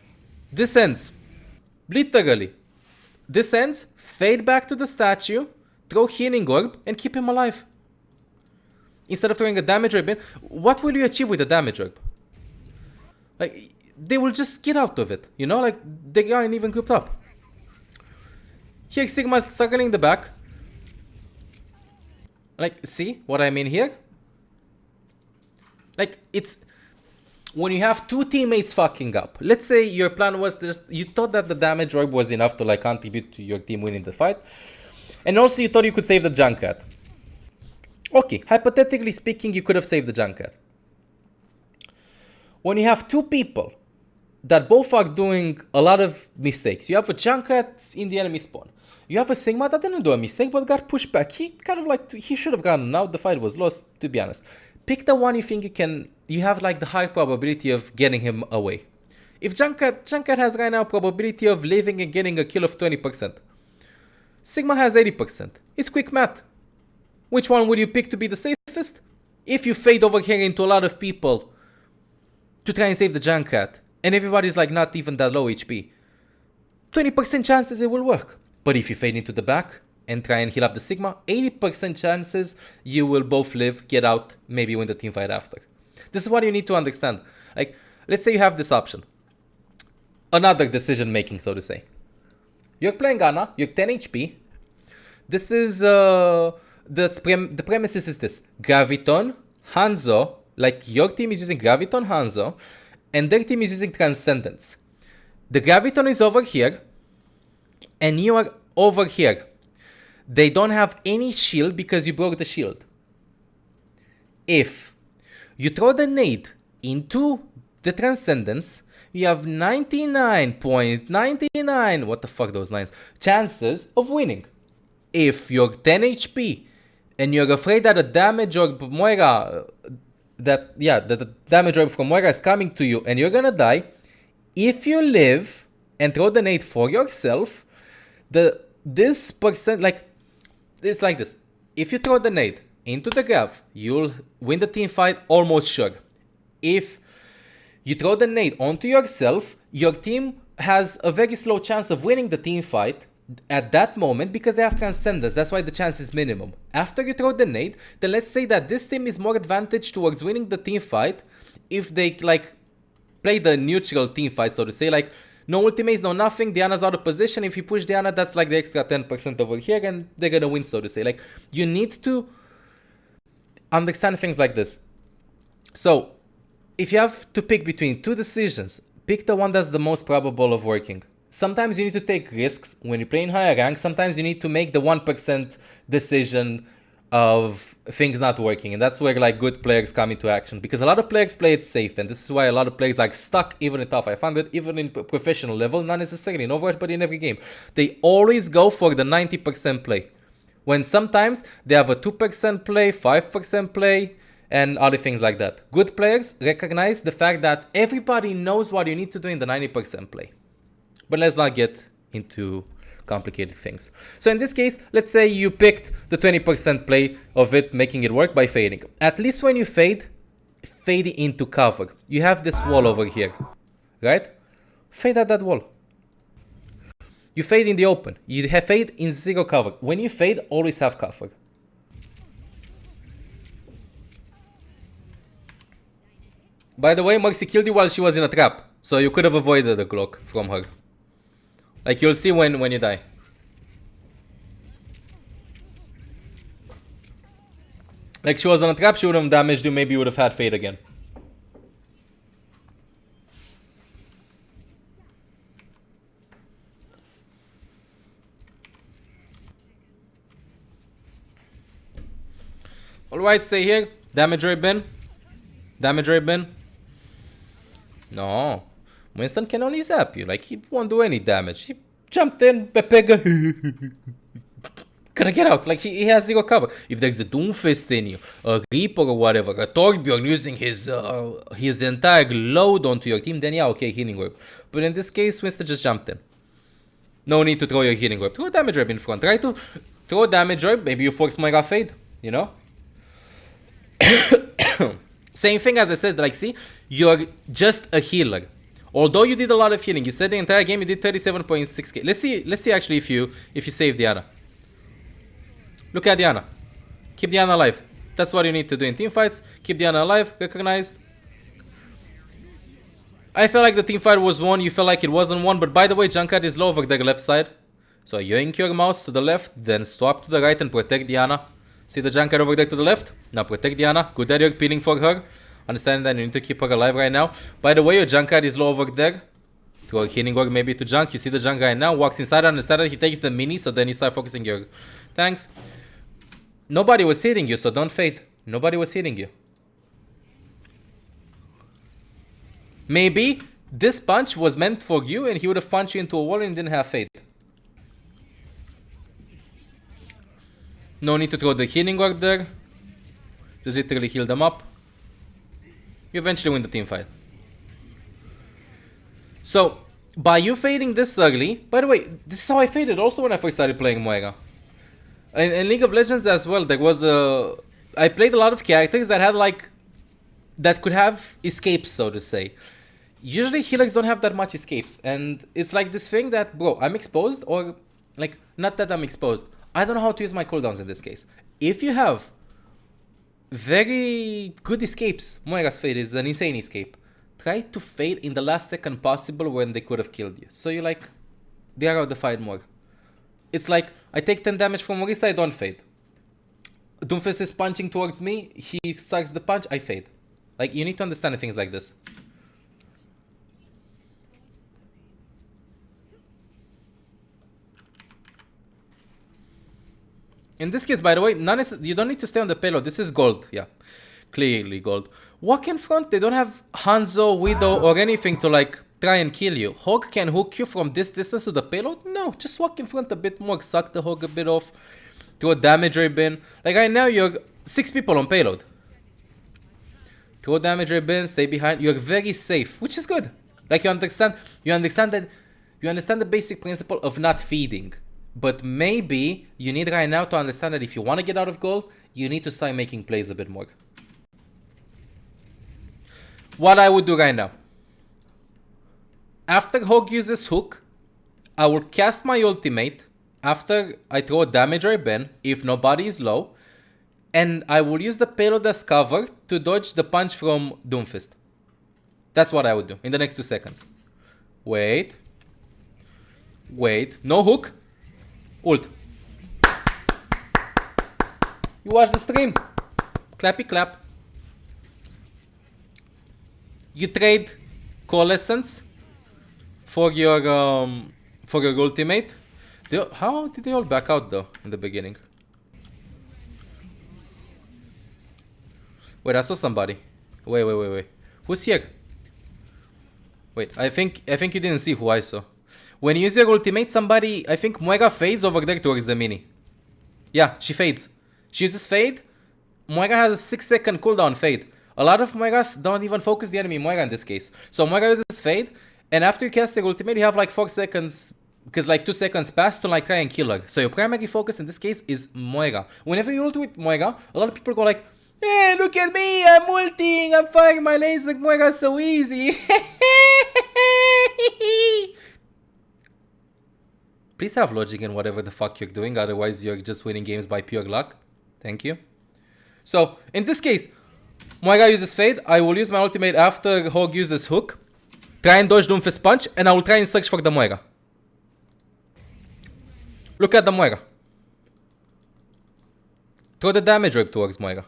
This ends. Literally. This ends, fade back to the statue, throw healing orb, and keep him alive. Instead of throwing a damage orb in, what will you achieve with a damage orb? Like, they will just get out of it, you know? Like, they aren't even grouped up. Here, Sigma's struggling in the back. Like, see what I mean here? Like, it's... When you have two teammates fucking up, let's say your plan was just, you thought that the damage orb was enough to like contribute to your team winning the fight. And also you thought you could save the Junkrat. Okay, hypothetically speaking, you could have saved the Junkrat. When you have two people that both are doing a lot of mistakes, you have a Junkrat in the enemy spawn. You have a Sigma that didn't do a mistake but got pushed back. He kind of like, he should have gotten out, the fight was lost, to be honest. Pick the one you think you have like the high probability of getting him away. If Junkrat has right now probability of living and getting a kill of 20%. Sigma has 80%. It's quick math. Which one will you pick to be the safest? If you fade over here into a lot of people to try and save the Junkrat, and everybody's like not even that low HP, 20% chances it will work. But if you fade into the back and try and heal up the Sigma, 80% chances you will both live, get out, maybe win the team fight after. This is what you need to understand. Like, let's say you have this option. Another decision making, so to say. You're playing Ana, you're 10 HP. This is, the premises is this. Graviton, Hanzo, like your team is using Graviton, Hanzo, and their team is using Transcendence. The Graviton is over here, and you are over here. They don't have any shield because you broke the shield. If you throw the nade into the Transcendence, you have 99.99, what the fuck those lines, chances of winning. If you're 10 HP and you're afraid that a damage orb Moira, that the damage orb from Moira is coming to you and you're gonna die, if you live and throw the nade for yourself, this percent, like, it's like this. If you throw the nade into the graph, you'll win the team fight almost sure. If you throw the nade onto yourself, your team has a very slow chance of winning the team fight at that moment because they have Transcendence. That's why the chance is minimum. After you throw the nade, then let's say that this team is more advantaged towards winning the team fight if they like play the neutral team fight, so to say, like no ultimates, no nothing, Diana's out of position. If you push Diana, that's like the extra 10% over here and they're gonna win, so to say. Like, you need to understand things like this. So, if you have to pick between two decisions, pick the one that's the most probable of working. sometimes you need to take risks when you play in higher rank. Sometimes you need to make the 1% decision of things not working, and that's where like good players come into action, because a lot of players play it safe, and this is why a lot of players are stuck even in top 500, even in professional level, not necessarily in Overwatch, but in every game. They always go for the 90% play, when sometimes they have a 2% play, 5% play, and other things like that. Good players recognize the fact that everybody knows what you need to do in the 90% play. But let's not get into complicated things. So in this case, let's say you picked the 20% play of it, making it work by fading. At least when you fade into cover. You have this wall over here, right? Fade at that wall. You fade in the open. You have fade in zero cover. When you fade, always have cover. By the way, Mercy killed you while she was in a trap, so you could have avoided the Glock from her. Like, you'll see when you die. Like, she was on a trap, she would have damaged you, maybe you would have had fade again. Alright, stay here. Damage rate bin. Damage rate bin. No. Winston can only zap you, like he won't do any damage. He jumped in, Pepega. Gonna get out, like he has zero cover. If there's a Doomfist in you, a Reaper or whatever, a Torbjorn using his entire load onto your team, then yeah, okay, healing orb. But in this case, Winston just jumped in. No need to throw your healing orb. Throw a damage orb in front. Try to throw a damage orb, maybe you force MOIRA fade, you know? Same thing as I said, like see, you're just a healer. Although you did a lot of healing, you said the entire game you did 37.6k. Let's see actually if you save Diana. Look at Diana. Keep Diana alive. That's what you need to do in team fights. Keep Diana alive, recognized. I felt like the team fight was won, you felt like it wasn't won, but by the way, Junkrat is low over the left side. So yoink your mouse to the left, then swap to the right and protect Diana. See the Junkrat over there to the left? Now protect Diana. Good that you're peeling for her. Understand that you need to keep her alive right now. By the way, your Junkrat is low over there. Throw a healing orb maybe to Junk. You see the Junk right now. Walks inside. Understand that he takes the mini. So then you start focusing your tanks. Nobody was hitting you. So don't fade. Nobody was hitting you. Maybe this punch was meant for you. And he would have punched you into a wall and didn't have fade. No need to throw the healing orb there. Just literally heal them up. You eventually win the team fight. So, by you fading this early, by the way, this is how I faded also when I first started playing MOIRA. In League of Legends as well, there was a... I played a lot of characters that had like... that could have escapes, so to say. Usually healers don't have that much escapes, and it's like this thing that, bro, I'm exposed, or like, not that I'm exposed. I don't know how to use my cooldowns in this case. If you have very good escapes, MOIRA's fade is an insane escape. Try to fade in the last second possible when they could have killed you. So you like, they are out the fight more. It's like, I take 10 damage from Marisa, I don't fade. Doomfist is punching towards me, he starts the punch, I fade. Like, you need to understand things like this. In this case, by the way, you don't need to stay on the payload. This is gold, yeah. Clearly gold. Walk in front, they don't have Hanzo, Widow, or anything to like try and kill you. Hog can hook you from this distance to the payload? No, just walk in front a bit more, suck the Hog a bit off, do a damage ray bin. Like right now, you're 6 people on payload. Throw damage ray bin, stay behind. You're very safe, which is good. Like you understand the basic principle of not feeding. But maybe you need right now to understand that if you want to get out of gold, you need to start making plays a bit more. What I would do right now. After Hog uses hook, I will cast my ultimate after I throw a damage or a ban if nobody is low. And I will use the payload as cover to dodge the punch from Doomfist. That's what I would do in the next 2 seconds. Wait. No hook. Ult. You watch the stream. Clappy clap. You trade Coalescence for your for your ultimate. How did they all back out though in the beginning? Wait, I saw somebody. Wait. Who's here? Wait, I think you didn't see who I saw. When you use your ultimate, somebody, I think MOIRA fades over there towards the mini. Yeah, she fades. She uses fade. MOIRA has a 6-second cooldown fade. A lot of MOIRAs don't even focus the enemy MOIRA in this case. So MOIRA uses fade, and after you cast your ultimate, you have like 4 seconds, because like 2 seconds pass to like try and kill her. So your primary focus in this case is MOIRA. Whenever you ult with MOIRA, a lot of people go like, hey, look at me, I'm ulting, I'm firing my laser, MOIRA so easy. Please have logic in whatever the fuck you're doing, otherwise you're just winning games by pure luck. Thank you. So, in this case, MOIRA uses fade, I will use my ultimate after Hog uses hook, try and dodge Doomfist punch, and I will try and search for the MOIRA. Look at the MOIRA. Throw the damage orb towards MOIRA.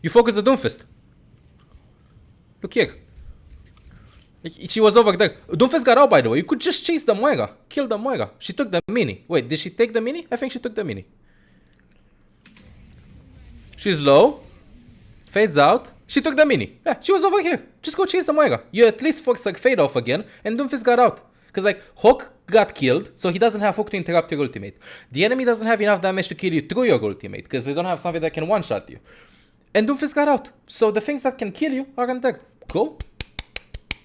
You focus the Doomfist. Look here. She was over there. Doomfist got out, by the way. You could just chase the MOIRA. Kill the MOIRA. She took the mini. Wait, did she take the mini? I think she took the mini. She's low. Fades out. She took the mini. Yeah, she was over here. Just go chase the MOIRA. You at least force her fade off again. And Doomfist got out. Because like, Hawk got killed. So he doesn't have hook to interrupt your ultimate. The enemy doesn't have enough damage to kill you through your ultimate. Because they don't have something that can one-shot you. And Doomfist got out. So the things that can kill you aren't there. Go.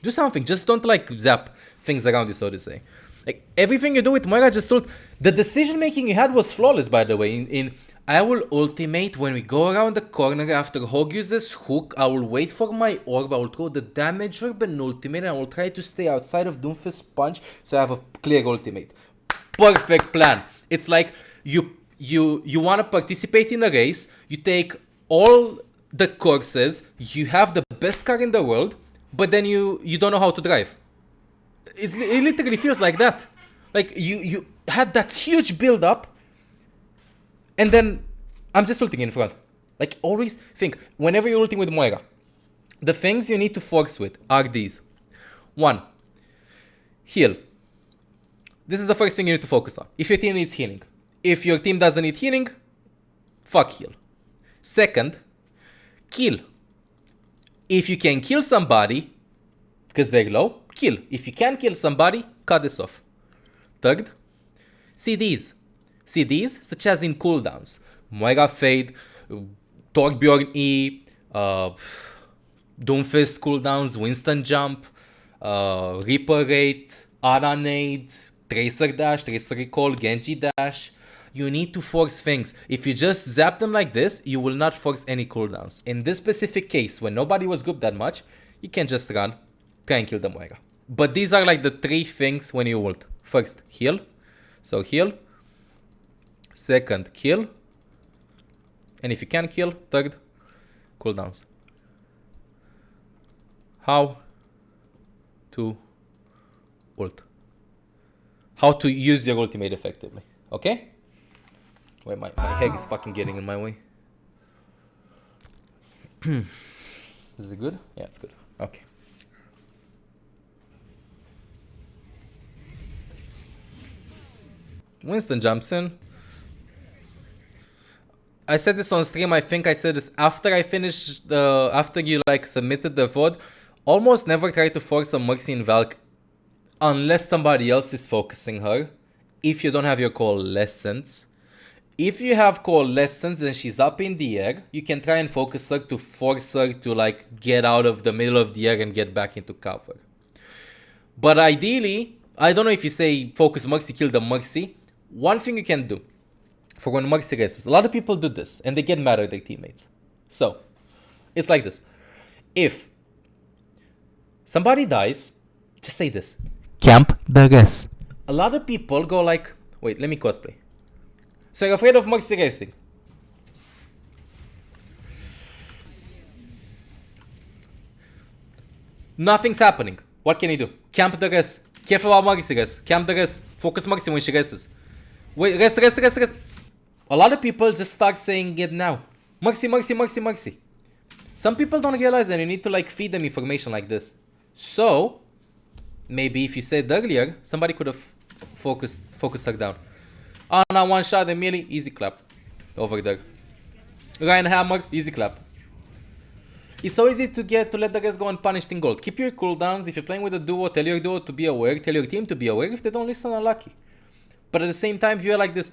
Do something. Just don't like zap things around you, so to say. Like everything you do with MOIRA, just told the decision making you had was flawless, by the way. In I will ultimate when we go around the corner after Hog uses hook. I will wait for my orb. I will throw the damage orb and ultimate, and I will try to stay outside of Doomfist punch so I have a clear ultimate. Perfect plan. It's like you want to participate in a race. You take all the courses. You have the best car in the world. But then you don't know how to drive. It literally feels like that. Like you had that huge build up, and then I'm just ulting in front. Like always think, whenever you're ulting with MOIRA, the things you need to force with are these. 1. Heal. This is the first thing you need to focus on. If your team needs healing. If your team doesn't need healing, fuck heal. Second, kill. If you can kill somebody, because they're low, kill. If you can't kill somebody, cut this off. Third, CDs. CDs such as in cooldowns. MOIRA fade, Torbjorn E, Doomfist cooldowns, Winston jump, Reaper rate, Ana nade, Tracer dash, Tracer recall, Genji dash. You need to force things. If you just zap them like this, you will not force any cooldowns. In this specific case, when nobody was grouped that much, you can just run, try and kill the MOIRA. But these are like the 3 things when you ult. First, heal. So heal. Second, kill. And if you can kill, third, cooldowns. How to ult. How to use your ultimate effectively. Okay? Wait, my head is fucking getting in my way. Is it good? Yeah, it's good. Okay. Winston jumps in. I said this on stream. I think I said this after I finished after you like submitted the VOD. Almost never try to force a Mercy in Valk unless somebody else is focusing her. If you don't have your coalescence. If you have coalescence and she's up in the air, you can try and focus her to force her to like get out of the middle of the air and get back into cover. But ideally, I don't know if you say focus Mercy, kill the Mercy. One thing you can do for when Mercy races, a lot of people do this and they get mad at their teammates. So, it's like this. If somebody dies, just say this. Camp the res. A lot of people go like, wait, let me cosplay. So you're afraid of Mercy racing. Nothing's happening. What can you do? Camp the res. Careful about Mercy res. Camp the res. Focus Mercy when she races. Wait, rest. A lot of people just start saying it now. Mercy. Some people don't realize that you need to like feed them information like this. So, Maybe if you said earlier, somebody could have focused her down. Ana one shot and melee, easy clap. Over there. Ryan Hammer, easy clap. It's so easy to let the guys go unpunished in gold. Keep your cooldowns. If you're playing with a duo, tell your duo to be aware, tell your team to be aware. If they don't listen, unlucky. But at the same time, if you're like this,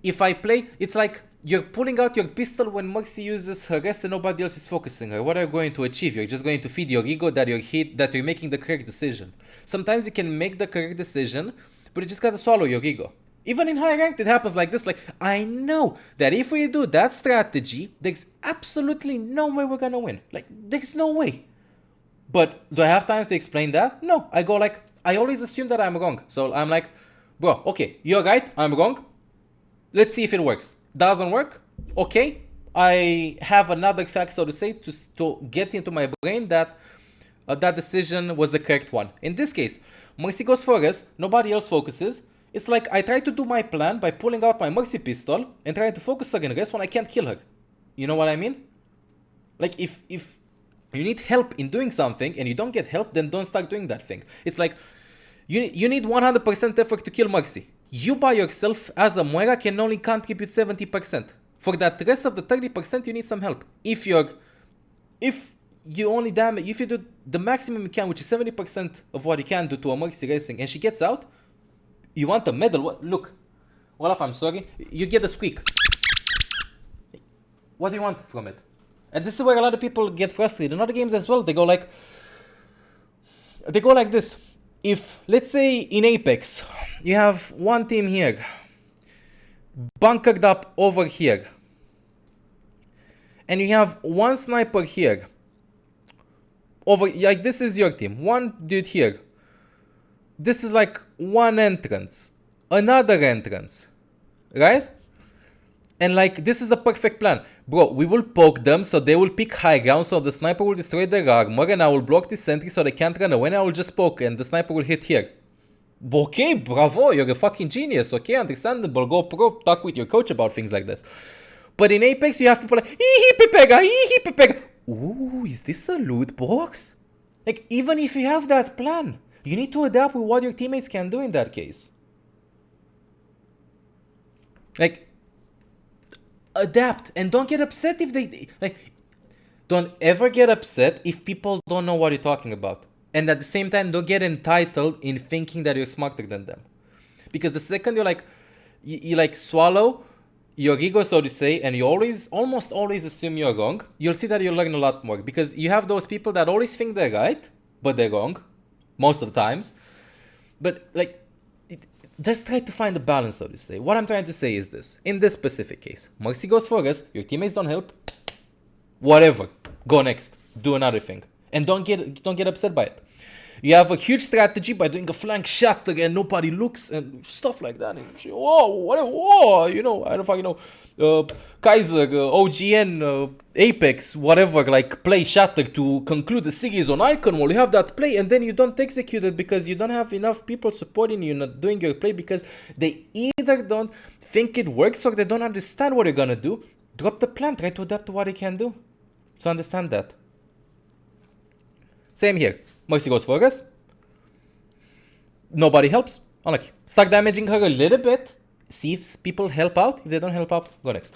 if I play, it's like you're pulling out your pistol when Mercy uses her rest and nobody else is focusing her. What are you going to achieve? You're just going to feed your ego that you're making the correct decision. Sometimes you can make the correct decision, but you just gotta swallow your ego. Even in high ranked, it happens like this. Like, I know that if we do that strategy, there's absolutely no way we're gonna win. Like, there's no way. But do I have time to explain that? No. I go like, I always assume that I'm wrong. So I'm like, bro, okay, you're right, I'm wrong. Let's see if it works. Doesn't work? Okay. I have another fact, so to say, to get into my brain that that decision was the correct one. In this case, Mercy goes for us, nobody else focuses. It's like I try to do my plan by pulling out my Mercy pistol and trying to focus her in rest when I can't kill her. You know what I mean? Like if you need help in doing something and you don't get help, then don't start doing that thing. It's like you need 100% effort to kill Mercy. You by yourself as a Moira can only contribute 70%. For that rest of the 30%, you need some help. If you do the maximum you can, which is 70% of what you can do to a Mercy racing, and she gets out, you want a medal? What? Look, Olaf, I'm sorry. You get a squeak. What do you want from it? And this is where a lot of people get frustrated. In other games as well, they go like this. If, let's say, in Apex, you have one team here, bunkered up over here, and you have one sniper here, like this is your team, one dude here. This is like one entrance, another entrance, right? And like, this is the perfect plan. Bro, we will poke them so they will pick high ground, so the sniper will destroy their armor, and I will block the sentry so they can't run away, and I will just poke and the sniper will hit here. Okay, bravo, you're a fucking genius, okay, understandable, go pro, talk with your coach about things like this. But in Apex, you have people like, pepega. Ooh, is this a loot box? Like, even if you have that plan, you need to adapt with what your teammates can do in that case. Like, adapt and don't get upset if they don't ever get upset if people don't know what you're talking about, and at the same time don't get entitled in thinking that you're smarter than them, because the second you're like you like swallow your ego, so to say, and you almost always assume you're wrong, you'll see that you'll learn a lot more, because you have those people that always think they're right but they're wrong most of the times. But like, just try to find a balance, so to say. What I'm trying to say is this. In this specific case, Mercy goes for us, your teammates don't help, whatever, go next, do another thing, and don't get upset by it. You have a huge strategy by doing a flank shatter and nobody looks and stuff like that. And whoa, you know, I don't fucking know. Kaiser, OGN, Apex, whatever, like play shatter to conclude the series on Icon Wall. You have that play and then you don't execute it because you don't have enough people supporting you, not doing your play, because they either don't think it works or they don't understand what you're gonna do. Drop the plan, try to adapt to what you can do. So understand that. Same here. Mercy goes for us. Nobody helps. Unlucky. Start damaging her a little bit. See if people help out. If they don't help out, go next.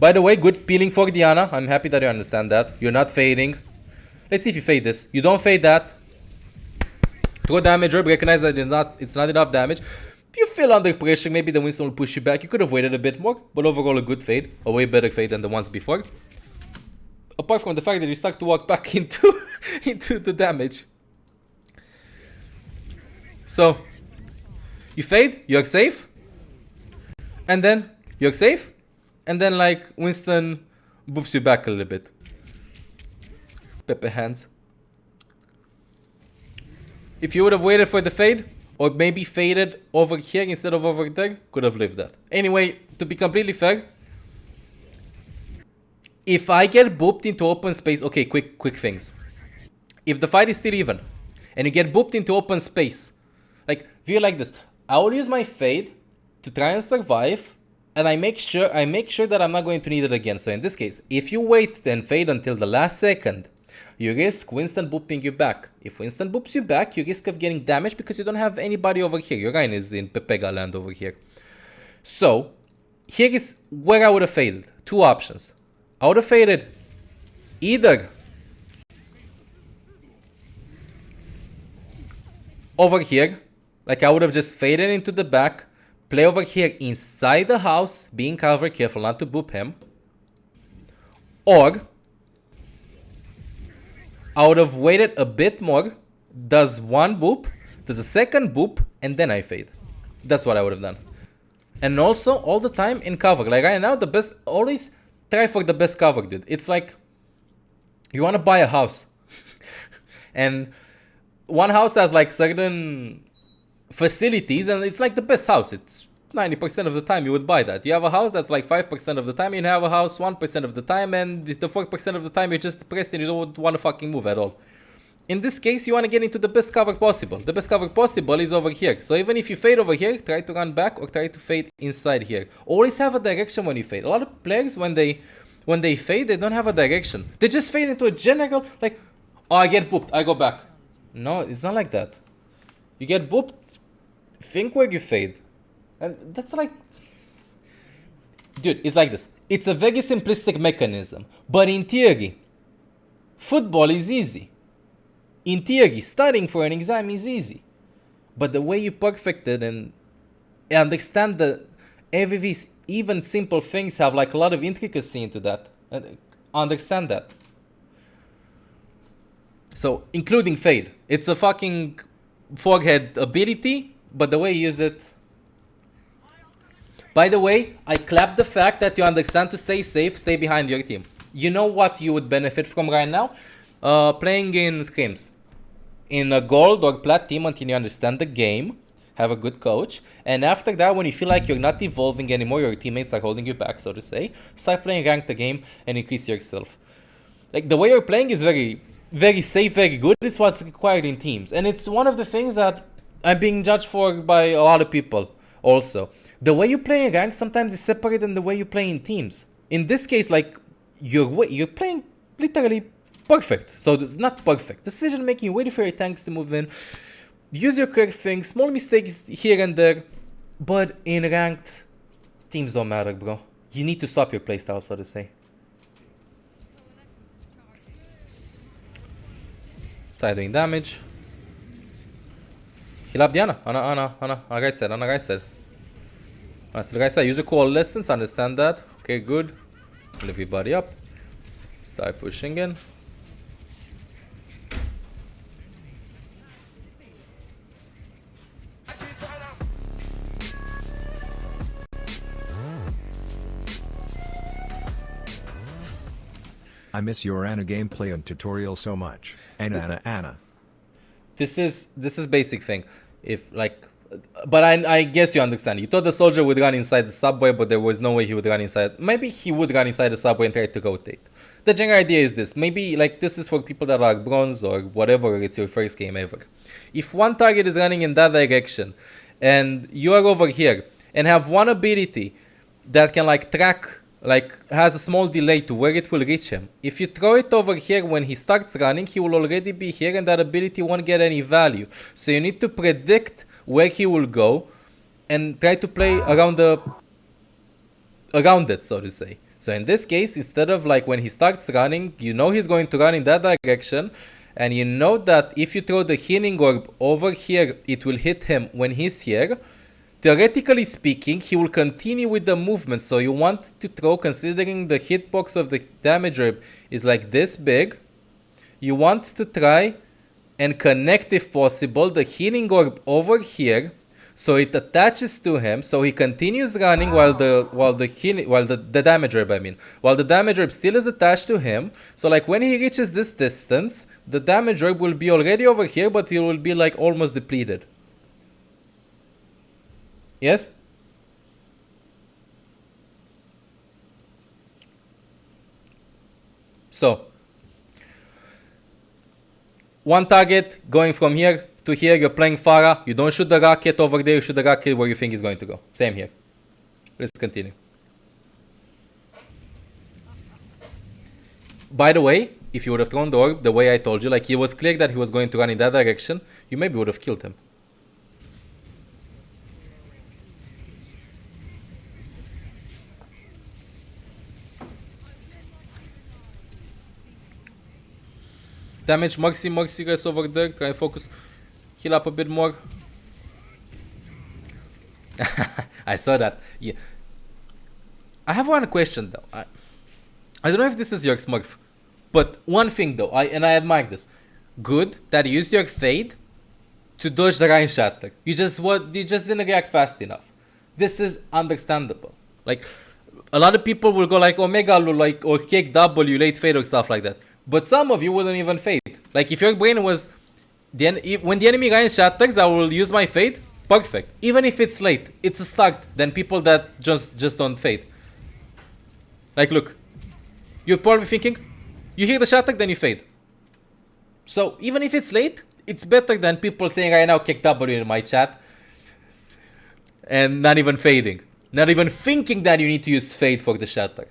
By the way, good peeling for Diana. I'm happy that you understand that. You're not fading. Let's see if you fade this. You don't fade that. Throw damage herb. Recognize that it's not enough damage. You feel under pressure, maybe the Winston will push you back. You could have waited a bit more, but overall a good fade. A way better fade than the ones before. Apart from the fact that you start to walk back into the damage. So, you fade, you're safe. And then, you're safe. And then like, Winston boops you back a little bit. Pepe hands. If you would have waited for the fade, or maybe faded over here instead of over there, could have lived that. Anyway, to be completely fair, if I get booped into open space, okay, quick things. If the fight is still even, and you get booped into open space, like, view like this, I will use my fade to try and survive, I make sure that I'm not going to need it again. So in this case, if you wait and fade until the last second, you risk Winston booping you back. If Winston boops you back, you risk of getting damaged because you don't have anybody over here. Your Rhine is in Pepega land over here. So here is where I would have faded. Two options. I would have faded either over here, like I would have just faded into the back, play over here inside the house, being covered, careful not to boop him. Or I would have waited a bit more, does one boop, does a second boop, and then I fade. That's what I would have done. And also, all the time in cover. Like right now, the best, always try for the best cover, dude. It's like, you want to buy a house. And one house has like certain facilities, and it's like the best house. It's 90% of the time you would buy that. You have a house that's like 5% of the time, you have a house 1% of the time, and the 4% of the time you're just depressed and you don't want to fucking move at all. In this case, you want to get into the best cover possible. The best cover possible is over here. So even if you fade over here, try to run back or try to fade inside here. Always have a direction when you fade. A lot of players, when they fade, they don't have a direction. They just fade into a general, like, oh, I get booped, I go back. No, it's not like that. You get booped, think where you fade. And that's like, dude, it's like this. It's a very simplistic mechanism. But in theory, football is easy. In theory, studying for an exam is easy. But the way you perfect it and understand the every even simple things have like a lot of intricacy into that. Understand that. So, including fade. It's a fucking forehead ability, but the way you use it. By the way, I clap the fact that you understand to stay safe, stay behind your team. You know what you would benefit from right now? Playing in scrims. In a gold or plat team until you understand the game, have a good coach, and after that, when you feel like you're not evolving anymore, your teammates are holding you back, so to say, start playing ranked the game and increase yourself. Like, the way you're playing is very, very safe, very good. It's what's required in teams. And it's one of the things that I'm being judged for by a lot of people also. The way you play in rank sometimes is separate than the way you play in teams. In this case, like, you're playing literally perfect. So it's not perfect. Decision making, waiting for your tanks to move in. Use your correct things, small mistakes here and there. But in ranked, teams don't matter, bro. You need to stop your playstyle, so to say. Start doing damage. Heal up the Ana, like I said. Like I said, use your core lessons, understand that. Okay, good. Lift your body up. Start pushing in. I miss your Ana gameplay and tutorial so much. Ana. This is basic thing. If like, but I guess you understand. You thought the soldier would run inside the subway, but there was no way he would run inside. Maybe he would run inside the subway and try to rotate. The general idea is this. Maybe like this is for people that are bronze or whatever. It's your first game ever. If one target is running in that direction, and you are over here and have one ability that can like track, like has a small delay to where it will reach him. If you throw it over here when he starts running, he will already be here and that ability won't get any value. So you need to predict where he will go and try to play around it, so to say. So in this case, instead of like when he starts running, you know he's going to run in that direction, and you know that if you throw the healing orb over here, it will hit him when he's here. Theoretically speaking, he will continue with the movement, so you want to throw, considering the hitbox of the damage orb is like this big, you want to try and connect, if possible, the healing orb over here, so it attaches to him, so he continues running while the damage orb, while the damage orb still is attached to him. So like when he reaches this distance, the damage orb will be already over here, but he will be like almost depleted. Yes? So, one target going from here to here, you're playing Farah, you don't shoot the rocket over there, you shoot the rocket where you think is going to go. Same here. Let's continue. By the way, if you would have thrown the orb the way I told you, like it was clear that he was going to run in that direction, you maybe would have killed him. Damage Mercy guys over there. Try and focus. Heal up a bit more. I saw that. Yeah. I have one question though. I don't know if this is your Smurf, but one thing though, I admire this. Good that you used your fade to dodge the Rhine Shatter. You just didn't react fast enough. This is understandable. Like a lot of people will go like Omega like or kick W late fade or stuff like that. But some of you wouldn't even fade. Like if your brain was when the enemy Rhine Shatters, I will use my fade. Perfect. Even if it's late, it's a start than people that just don't fade. Like look, you're probably thinking, you hear the shatter, then you fade. So even if it's late, it's better than people saying right now kick W in my chat and not even fading. Not even thinking that you need to use fade for the shatter.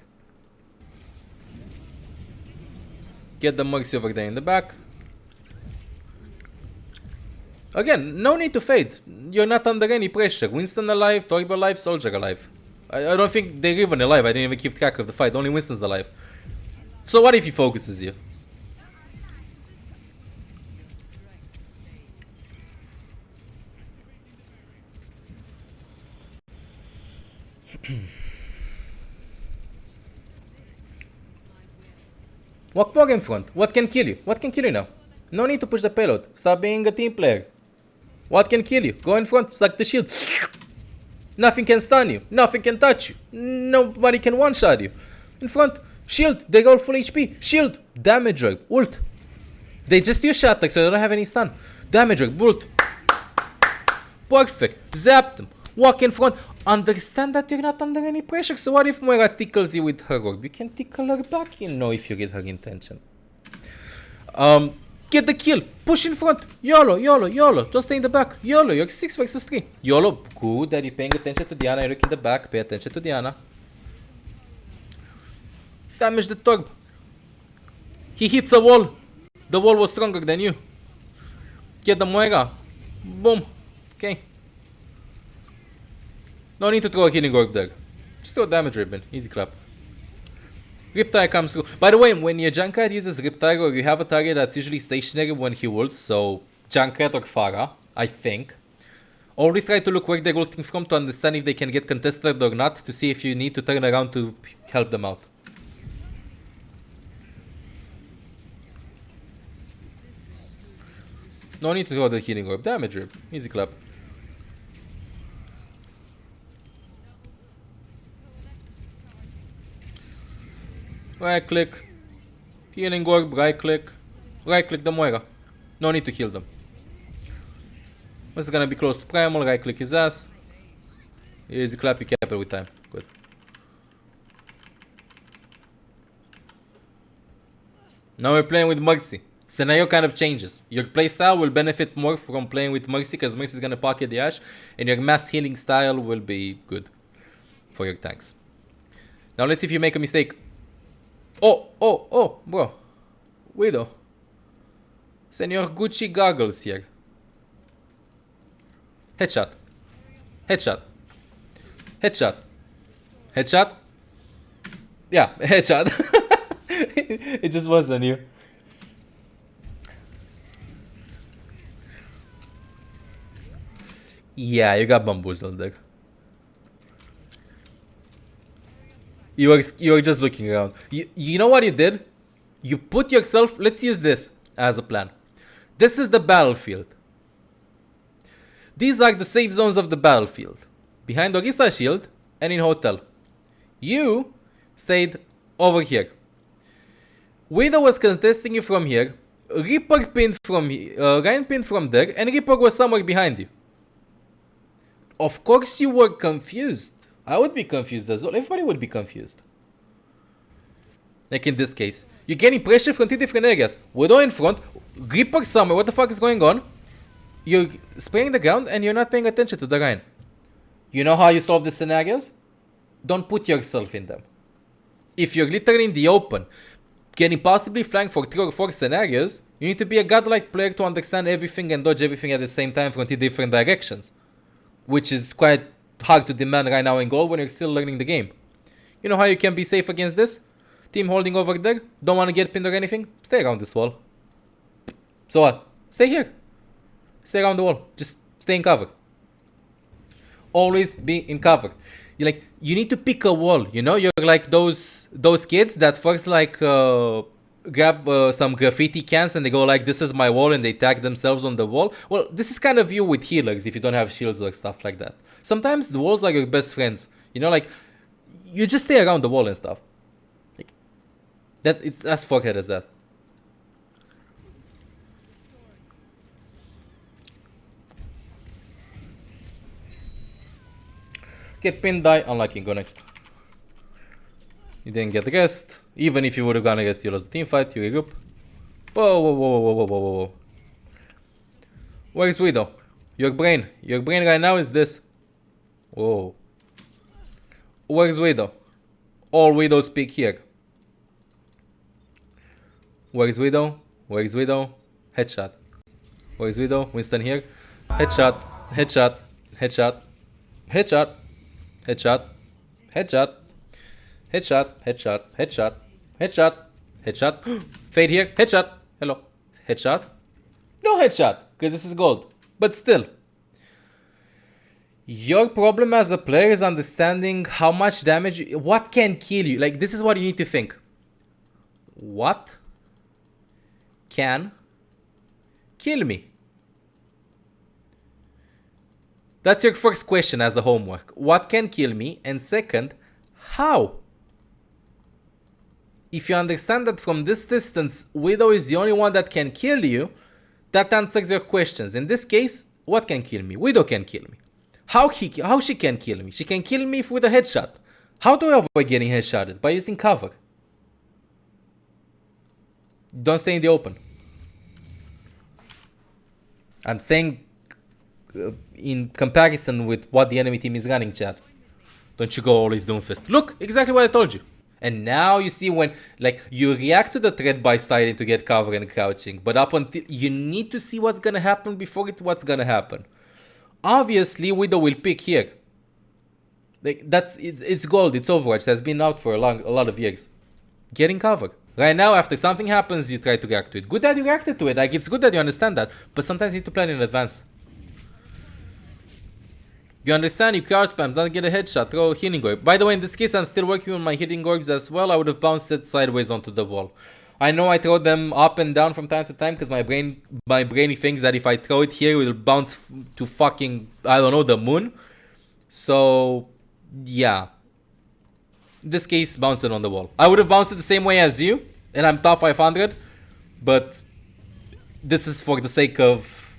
Get the Mercy over there in the back. Again, no need to fade. You're not under any pressure. Winston alive, Torb alive, Soldier alive. I don't think they're even alive. I didn't even keep track of the fight. Only Winston's alive. So what if he focuses you? Walk more in front. What can kill you? What can kill you now? No need to push the payload. Stop being a team player. What can kill you? Go in front, suck the shield. Nothing can stun you. Nothing can touch you. Nobody can one-shot you. In front, shield. They go full HP. Shield. Damage orb. Ult. They just use shatter, so they don't have any stun. Damage orb. Ult. Perfect. Zap them. Walk in front. Understand that you're not under any pressure. So what if Moira tickles you with her orb? You can tickle her back, you know, if you get her intention. Get the kill. Push in front. YOLO. Don't stay in the back. YOLO. You're 6 versus 3. YOLO. Good that you're paying attention to Diana. You look in the back. Pay attention to Diana. Damage the Torb. He hits a wall. The wall was stronger than you. Get the Moira. Boom. Okay. No need to throw a healing orb there. Just throw a damage ribbon. Easy clap. Riptide comes through. By the way, when your Junkrat uses Riptide, or you have a target that's usually stationary when he ults, so Junkrat or Pharah, I think, always try to look where they're ulting from to understand if they can get contested or not, to see if you need to turn around to help them out. No need to throw the healing orb. Damage rib. Easy clap. Right click. Healing orb, right click. Right click the Moira. No need to heal them. This is gonna be close to primal, right click his ass. Easy clap, you cap it with time. Good. Now we're playing with Mercy. Scenario kind of changes. Your playstyle will benefit more from playing with Mercy because Mercy is gonna pocket the Ashe, and your mass healing style will be good for your tanks. Now let's see if you make a mistake. Oh, bro. Widow. Senor Gucci goggles here. Headshot. Headshot. Headshot. Headshot. Yeah, headshot. It just wasn't you. Yeah, you got bamboozled there. You were just looking around. You know what you did? You put yourself... Let's use this as a plan. This is the battlefield. These are the safe zones of the battlefield. Behind Orisa shield and in hotel. You stayed over here. Widow was contesting you from here. Reaper pinned from here. Ryan pinned from there. And Reaper was somewhere behind you. Of course you were confused. I would be confused as well. Everybody would be confused. Like in this case. You're getting pressure from 2 different areas. Widow in front. Reaper somewhere. What the fuck is going on? You're spraying the ground and you're not paying attention to the Rhine. You know how you solve these scenarios? Don't put yourself in them. If you're literally in the open, can impossibly flank for 3 or 4 scenarios, you need to be a godlike player to understand everything and dodge everything at the same time from 3 different directions. Which is quite hard to demand right now in gold when you're still learning the game. You know how you can be safe against this? Team holding over there, don't want to get pinned or anything? Stay around this wall. So what? Stay here. Stay around the wall. Just stay in cover. Always be in cover. You need to pick a wall, you know? You're like those kids that first grab some graffiti cans and they go like, this is my wall, and they tag themselves on the wall. Well, this is kind of you with healers if you don't have shields or stuff like that. Sometimes the walls are your best friends. You know, like, you just stay around the wall and stuff. Like, that, it's as fuckhead as that. Get pinned, die, unlucky, go next. You didn't get the rest. Even if you would have gone against, you lost the team fight, you regroup. Whoa, whoa, whoa, whoa, whoa, whoa, whoa, whoa. Where's Widow? Your brain. Your brain right now is this. Whoa. Where's Widow? All Widows speak here. Where's Widow? Where's Widow? Headshot. Where's Widow? Winston here. Headshot. Headshot. Headshot. Headshot. Headshot. Headshot. Headshot. Headshot. Headshot. Headshot. Headshot. Fade here. Headshot. Hello. Headshot. No headshot, because this is gold. But still. Your problem as a player is understanding how much damage, what can kill you. Like, this is what you need to think. What can kill me? That's your first question as a homework. What can kill me? And second, how? If you understand that from this distance, Widow is the only one that can kill you, that answers your questions. In this case, what can kill me? Widow can kill me. How she can kill me? She can kill me with a headshot. How do I avoid getting headshotted? By using cover. Don't stay in the open. I'm saying in comparison with what the enemy team is running, chat. Don't you go always Doomfist. Look, exactly what I told you. And now you see when, like, you react to the threat by starting to get cover and crouching. But up until, you need to see what's gonna happen before what's gonna happen. Obviously, Widow will pick here. Like, it's gold, it's Overwatch, it has been out for a lot of years. Getting cover. Right now, after something happens, you try to react to it. Good that you reacted to it, like, it's good that you understand that. But sometimes you need to plan in advance. You understand, you crowd spam, don't get a headshot, throw a healing orb. By the way, in this case, I'm still working on my healing orbs as well. I would have bounced it sideways onto the wall. I know I throw them up and down from time to time because my brain thinks that if I throw it here, it will bounce to fucking, I don't know, the moon. So, yeah. In this case, bounce it on the wall. I would have bounced it the same way as you, and I'm top 500. But this is for the sake of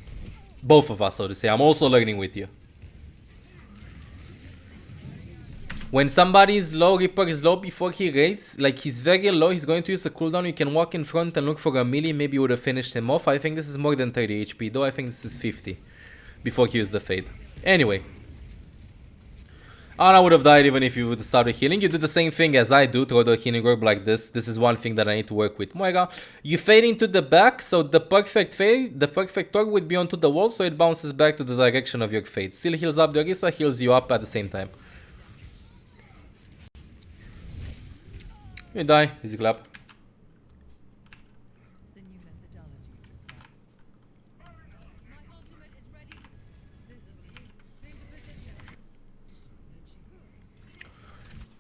both of us, so to say. I'm also learning with you. When somebody is low, Reaper is low before he raids, like he's very low, he's going to use a cooldown, you can walk in front and look for a melee, maybe you would have finished him off. I think this is more than 30 HP though, I think this is 50 before he used the fade. Anyway. Ana would have died even if you would have started healing. You do the same thing as I do, throw the healing orb like this. This is one thing that I need to work with. MOIRA, you fade into the back, so the perfect fade, the perfect orb would be onto the wall, so it bounces back to the direction of your fade. Still heals up the Orisa, heals you up at the same time. You die, easy clap.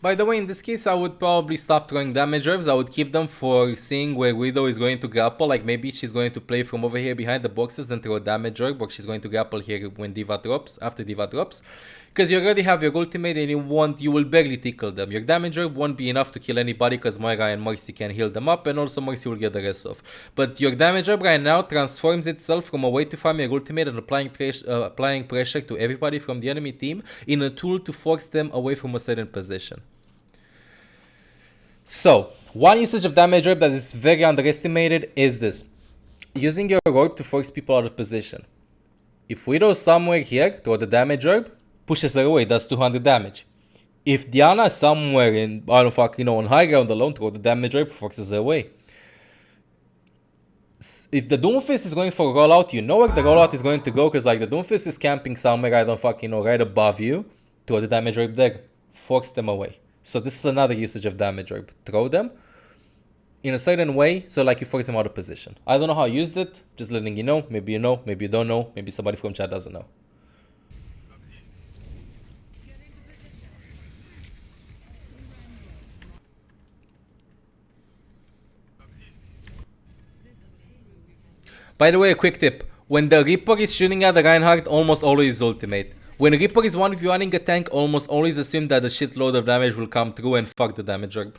By the way, in this case, I would probably stop throwing damage herbs. I would keep them for seeing where Widow is going to grapple. Like maybe she's going to play from over here behind the boxes, then throw a damage herb, or she's going to grapple here when Diva drops, after Diva drops. Because you already have your ultimate and you will barely tickle them. Your damage herb won't be enough to kill anybody because MOIRA and Mercy can heal them up, and also Mercy will get the rest off. But your damage herb right now transforms itself from a way to farm your ultimate and applying pressure to everybody from the enemy team in a tool to force them away from a certain position. So, one usage of damage herb that is very underestimated is this. Using your orb to force people out of position. If Widow's somewhere here, throw the damage herb, pushes her away, does 200 damage. If Diana is somewhere in, I don't fucking know, on high ground alone, throw the damage herb, forces her away. If the Doomfist is going for a rollout, you know where the rollout is going to go, because like the Doomfist is camping somewhere, I don't fucking know, right above you. Throw the damage rape there. Force them away. So this is another usage of damage rape. Throw them in a certain way, so like you force them out of position. I don't know how I used it, just letting you know. Maybe you don't know, maybe somebody from chat doesn't know. By the way, a quick tip. When the Reaper is shooting at the Reinhardt, almost always ultimate. When Reaper is 1v1ing a tank, almost always assume that a shitload of damage will come through and fuck the damage rep.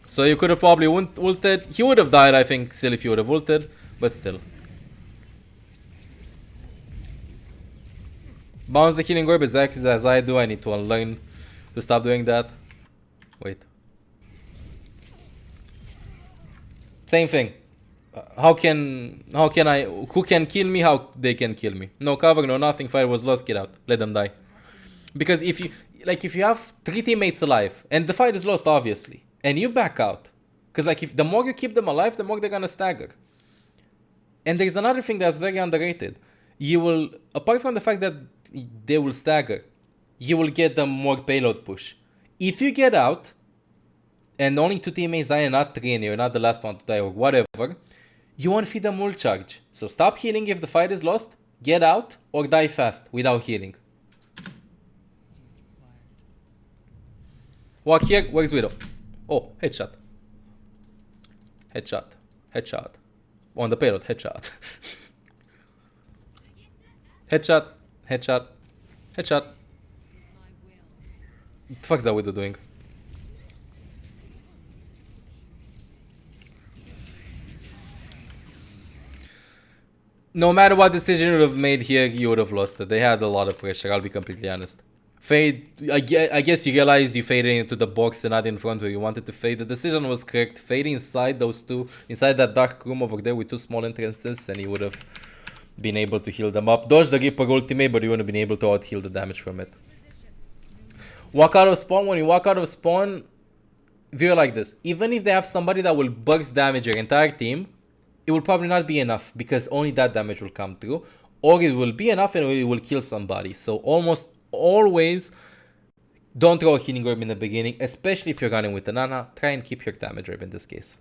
So you could have probably ulted. He would have died, I think, still if you would have ulted, but still. Bounce the healing orb exactly as I do. I need to unlearn to stop doing that. Wait. Same thing. Who can kill me, how they can kill me. No cover, no nothing, fire was lost, get out. Let them die. Because if you have 3 teammates alive, and the fight is lost obviously, and you back out, because like if the more you keep them alive, the more they're gonna stagger. And there's another thing that's very underrated. You will, apart from the fact that they will stagger, you will get them more payload push. If you get out, and only 2 teammates die and not 3 and you're not the last one to die or whatever, you won't feed them ult charge. So stop healing if the fight is lost, get out, or die fast without healing. Walk here, where's Widow? Oh, headshot. Headshot. Headshot. On the payload, headshot. Headshot. Headshot. Headshot. What the fuck is that Widow doing? No matter what decision you would have made here, you would have lost it. They had a lot of pressure, I'll be completely honest. Fade, I guess you realized you faded into the box and not in front where you wanted to fade. The decision was correct. Fade inside those two, inside that dark room over there with 2 small entrances, and you would have been able to heal them up. Dodge the Reaper ultimate, but you wouldn't have been able to out-heal the damage from it. Walk out of spawn. When you walk out of spawn, view like this. Even if they have somebody that will burst damage your entire team, it will probably not be enough because only that damage will come through, or it will be enough and it will kill somebody. So almost always don't throw a healing orb in the beginning, especially if you're running with the Nana. Try and keep your damage orb in this case.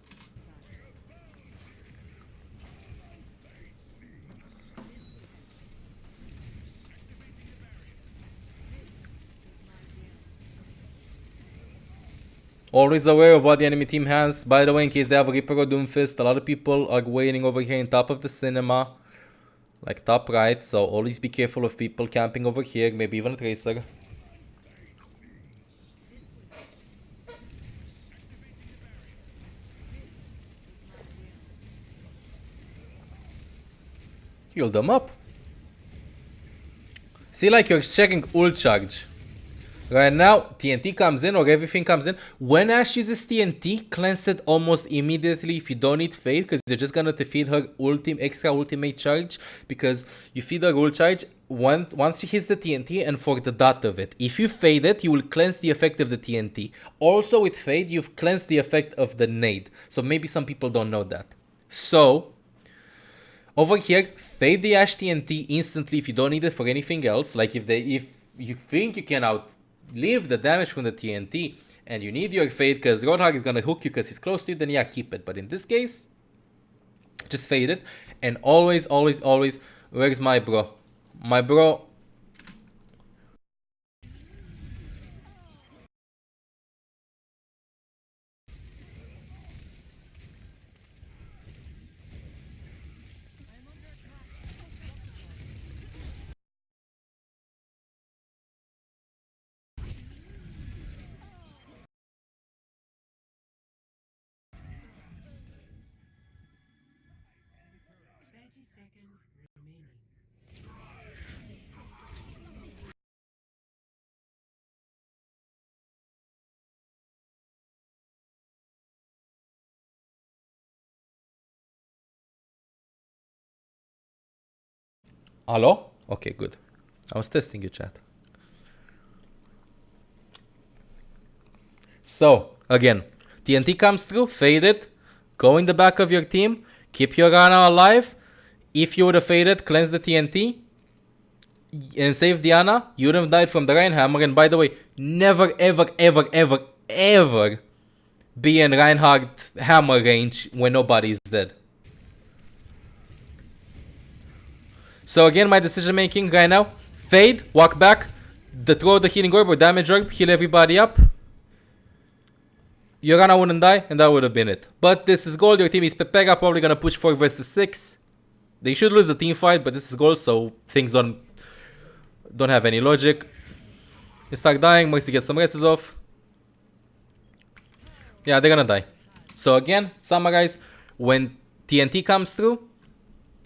Always aware of what the enemy team has. By the way, in case they have a Reaper or Doomfist, a lot of people are waiting over here in top of the cinema. Like top right, so always be careful of people camping over here, maybe even a Tracer. Heal them up. See, like you're checking ult charge. Right now, TNT comes in or everything comes in. When Ashe uses TNT, cleanse it almost immediately if you don't need Fade, because you're just gonna defeat her extra ultimate charge, because you feed her ult charge once she hits the TNT and for the dot of it. If you Fade it, you will cleanse the effect of the TNT. Also with Fade, you've cleansed the effect of the nade. So maybe some people don't know that. So, over here, Fade the Ashe TNT instantly if you don't need it for anything else. Like if you think you can leave the damage from the TNT and you need your Fade because Roadhog is gonna hook you because he's close to you, then yeah, keep it. But in this case, just Fade it. And always, where's my bro? My bro. Hello? Okay, good. I was testing you, chat. So, again, TNT comes through, Fade it, Go in the back of your team. Keep your Ana alive. If you would have faded, cleanse the TNT. And save the Ana. You would have died from the Reinhammer. And by the way, never, ever, ever, ever, ever be in Reinhardt hammer range when nobody is dead. So again, my decision making right now. Fade, walk back, throw the healing orb or damage orb, heal everybody up. Yorana wouldn't die, and that would have been it. But this is gold, your team is Pepega, probably gonna push 4 versus 6. They should lose the team fight, but this is gold, so things don't have any logic. They start dying, Mercy gets some rests off. Yeah, they're gonna die. So again, summarize, when TNT comes through,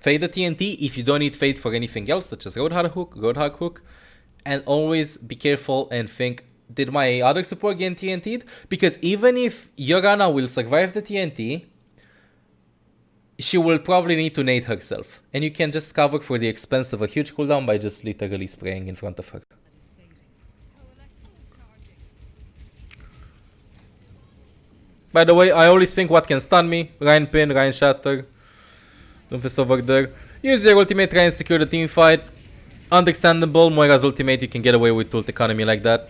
fade the TNT if you don't need fade for anything else, such as Roadhog Hook, and always be careful and think, did my other support get TNT'd? Because even if Yorana will survive the TNT, she will probably need to nade herself. And you can just cover for the expense of a huge cooldown by just literally spraying in front of her. By the way, I always think what can stun me. Rein Pin, Rein Shatter. Doomfist over there. Use your ultimate, try and secure the team fight. Understandable, Moira's ultimate, you can get away with ult economy like that.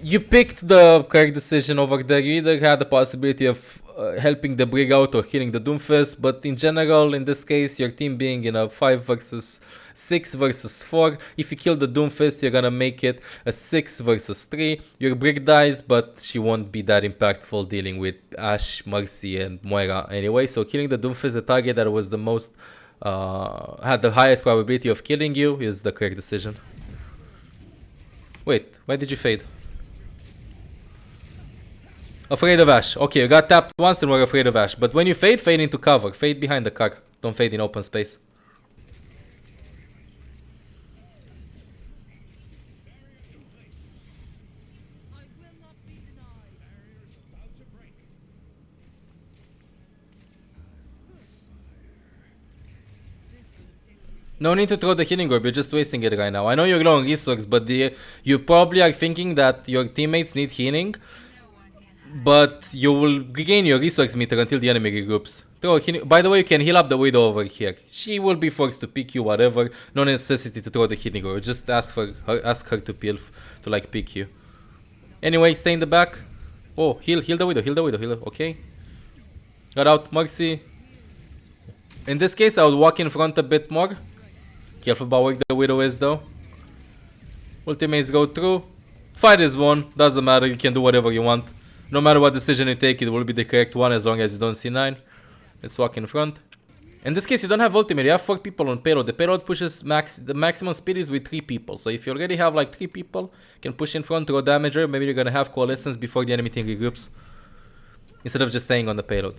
You picked the correct decision over there. You either had the possibility of helping the Brig out or killing the Doomfist, but in general, in this case, your team being in a 5 versus 6 versus 4, if you kill the Doomfist, you're gonna make it a 6 versus 3. Your Brig dies, but she won't be that impactful dealing with Ashe, Mercy, and Moira anyway. So killing the Doomfist, the target that was the most, had the highest probability of killing you, is the correct decision. Wait, why did you fade? Afraid of Ashe. Okay, you got tapped once and we're afraid of Ashe. But when you fade, fade into cover. Fade behind the car. Don't fade in open space. No need to throw the healing orb, you're just wasting it right now. I know you're low on resource, but you probably are thinking that your teammates need healing. But you will regain your resource meter until the enemy regroups. By the way, you can heal up the Widow over here. She will be forced to pick you, whatever. No necessity to throw the healing orb. Just ask her to peel, to like pick you. Anyway, stay in the back. Oh, heal the Widow, okay. Got out, Mercy. In this case, I would walk in front a bit more. Careful about where the Widow is though. Ultimates go through. Fight is won, doesn't matter, you can do whatever you want. No matter what decision you take, it will be the correct one as long as you don't see 9. Let's walk in front. In this case, you don't have ultimate, you have 4 people on payload. The payload pushes the maximum speed is with 3 people. So if you already have like 3 people, you can push in front, throw damager. Maybe you're gonna have coalescence before the enemy team regroups, instead of just staying on the payload.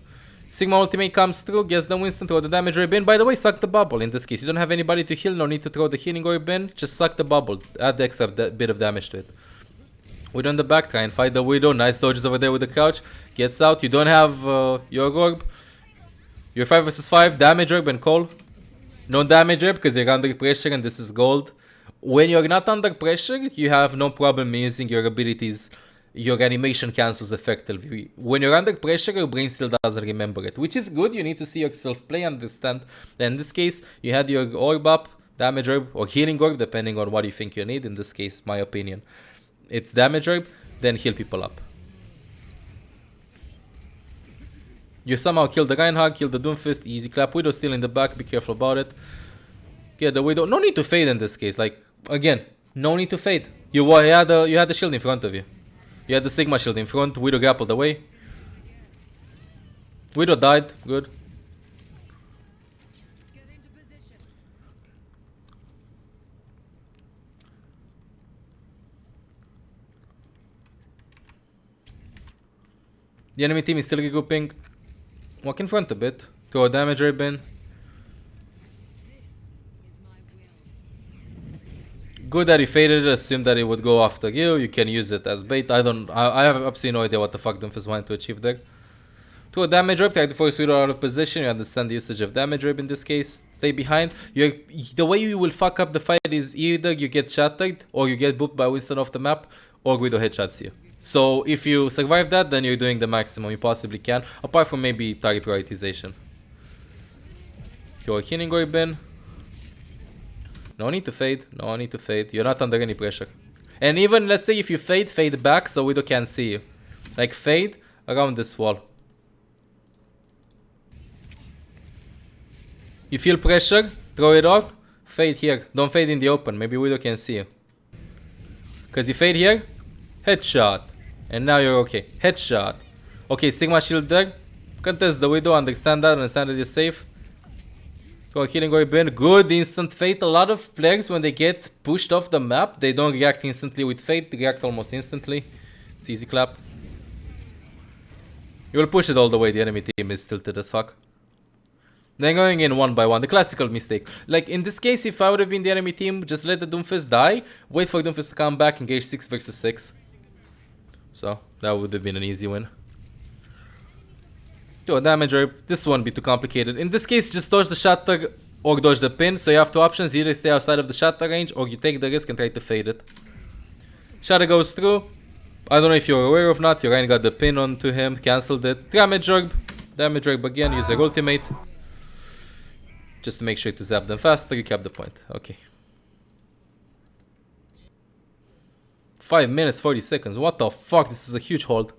Sigma ultimate comes through, gets the Winston, throw the damager bin. By the way, suck the bubble. In this case, you don't have anybody to heal, no need to throw the healing orb in. Just suck the bubble, add the extra bit of damage to it. Widow in the back, try and fight the Widow. Nice dodges over there with the crouch. Gets out. You don't have your orb. You're 5 versus 5. Damage orb and call. No damage orb because you're under pressure and this is gold. When you're not under pressure, you have no problem using your abilities. Your animation cancels effectively. When you're under pressure, your brain still doesn't remember it, which is good. You need to see yourself play, understand. In this case, you had your orb up, damage orb or healing orb, depending on what you think you need. In this case, my opinion. It's damage orb, then heal people up. You somehow kill the Reinhardt, kill the Doomfist, easy clap. Widow still in the back, be careful about it. Get the Widow. No need to fade in this case. Like, again, no need to fade. You had the shield in front of you. You had the Sigma shield in front. Widow grappled away. Widow died. Good. The enemy team is still regrouping. Walk in front a bit. Throw a damage ribbon. Good that he faded it. Assume that it would go after you. You can use it as bait. I have absolutely no idea what the fuck Doomfist wanted to achieve there. Throw a damage rib. Try to force Widow out of position. You understand the usage of damage rib in this case. Stay behind. The way you will fuck up the fight is either you get shattered or you get booped by Winston off the map or Widow headshots you. So if you survive that, then you're doing the maximum you possibly can, apart from maybe target prioritization. You're healing orb in. No need to fade, no need to fade. You're not under any pressure. And even, let's say if you fade, fade back so Widow can't see you. Like fade around this wall. You feel pressure, throw it out, fade here. Don't fade in the open, maybe Widow can see you. Cause you fade here, headshot. And now you're okay. Headshot. Okay, Sigma shield there. Contest the Widow, understand that you're safe. Go healing orb in. Good instant fate. A lot of players when they get pushed off the map, they don't react instantly with fate, they react almost instantly. It's easy clap. You will push it all the way, the enemy team is tilted as fuck. They're going in one by one, the classical mistake. Like in this case, if I would have been the enemy team, just let the Doomfist die, wait for Doomfist to come back, engage 6 versus 6. So, that would have been an easy win. Yo, damage orb, this won't be too complicated. In this case, just dodge the shatter or dodge the pin. So you have two options, either stay outside of the shatter range or you take the risk and try to fade it. Shatter goes through. I don't know if you're aware of not, Ryan got the pin onto him, cancelled it. Damage orb again, use your ultimate. Just to make sure to zap them faster, you cap the point. Okay. 5 minutes, 40 seconds. What the fuck? This is a huge hold.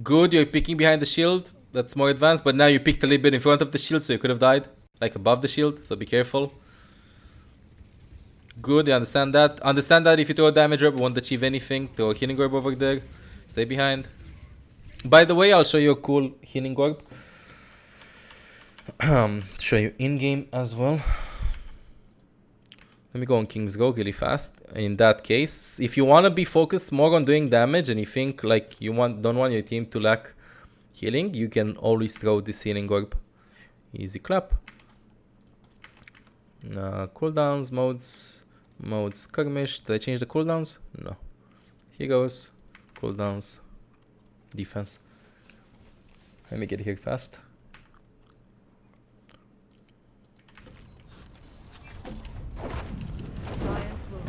Good, you're picking behind the shield. That's more advanced. But now you picked a little bit in front of the shield, so you could have died. Like above the shield, so be careful. Good, you understand that. Understand that if you throw a damage orb, you won't achieve anything. Throw a healing orb over there. Stay behind. By the way, I'll show you a cool healing orb. Show you in-game as well. Let me go on King's Go really fast. In that case, if you want to be focused more on doing damage and you think like you don't want your team to lack healing, you can always throw this healing orb. Easy clap. Cooldowns, modes, skirmish. Did I change the cooldowns? No. Heroes, cooldowns, defense. Let me get here fast.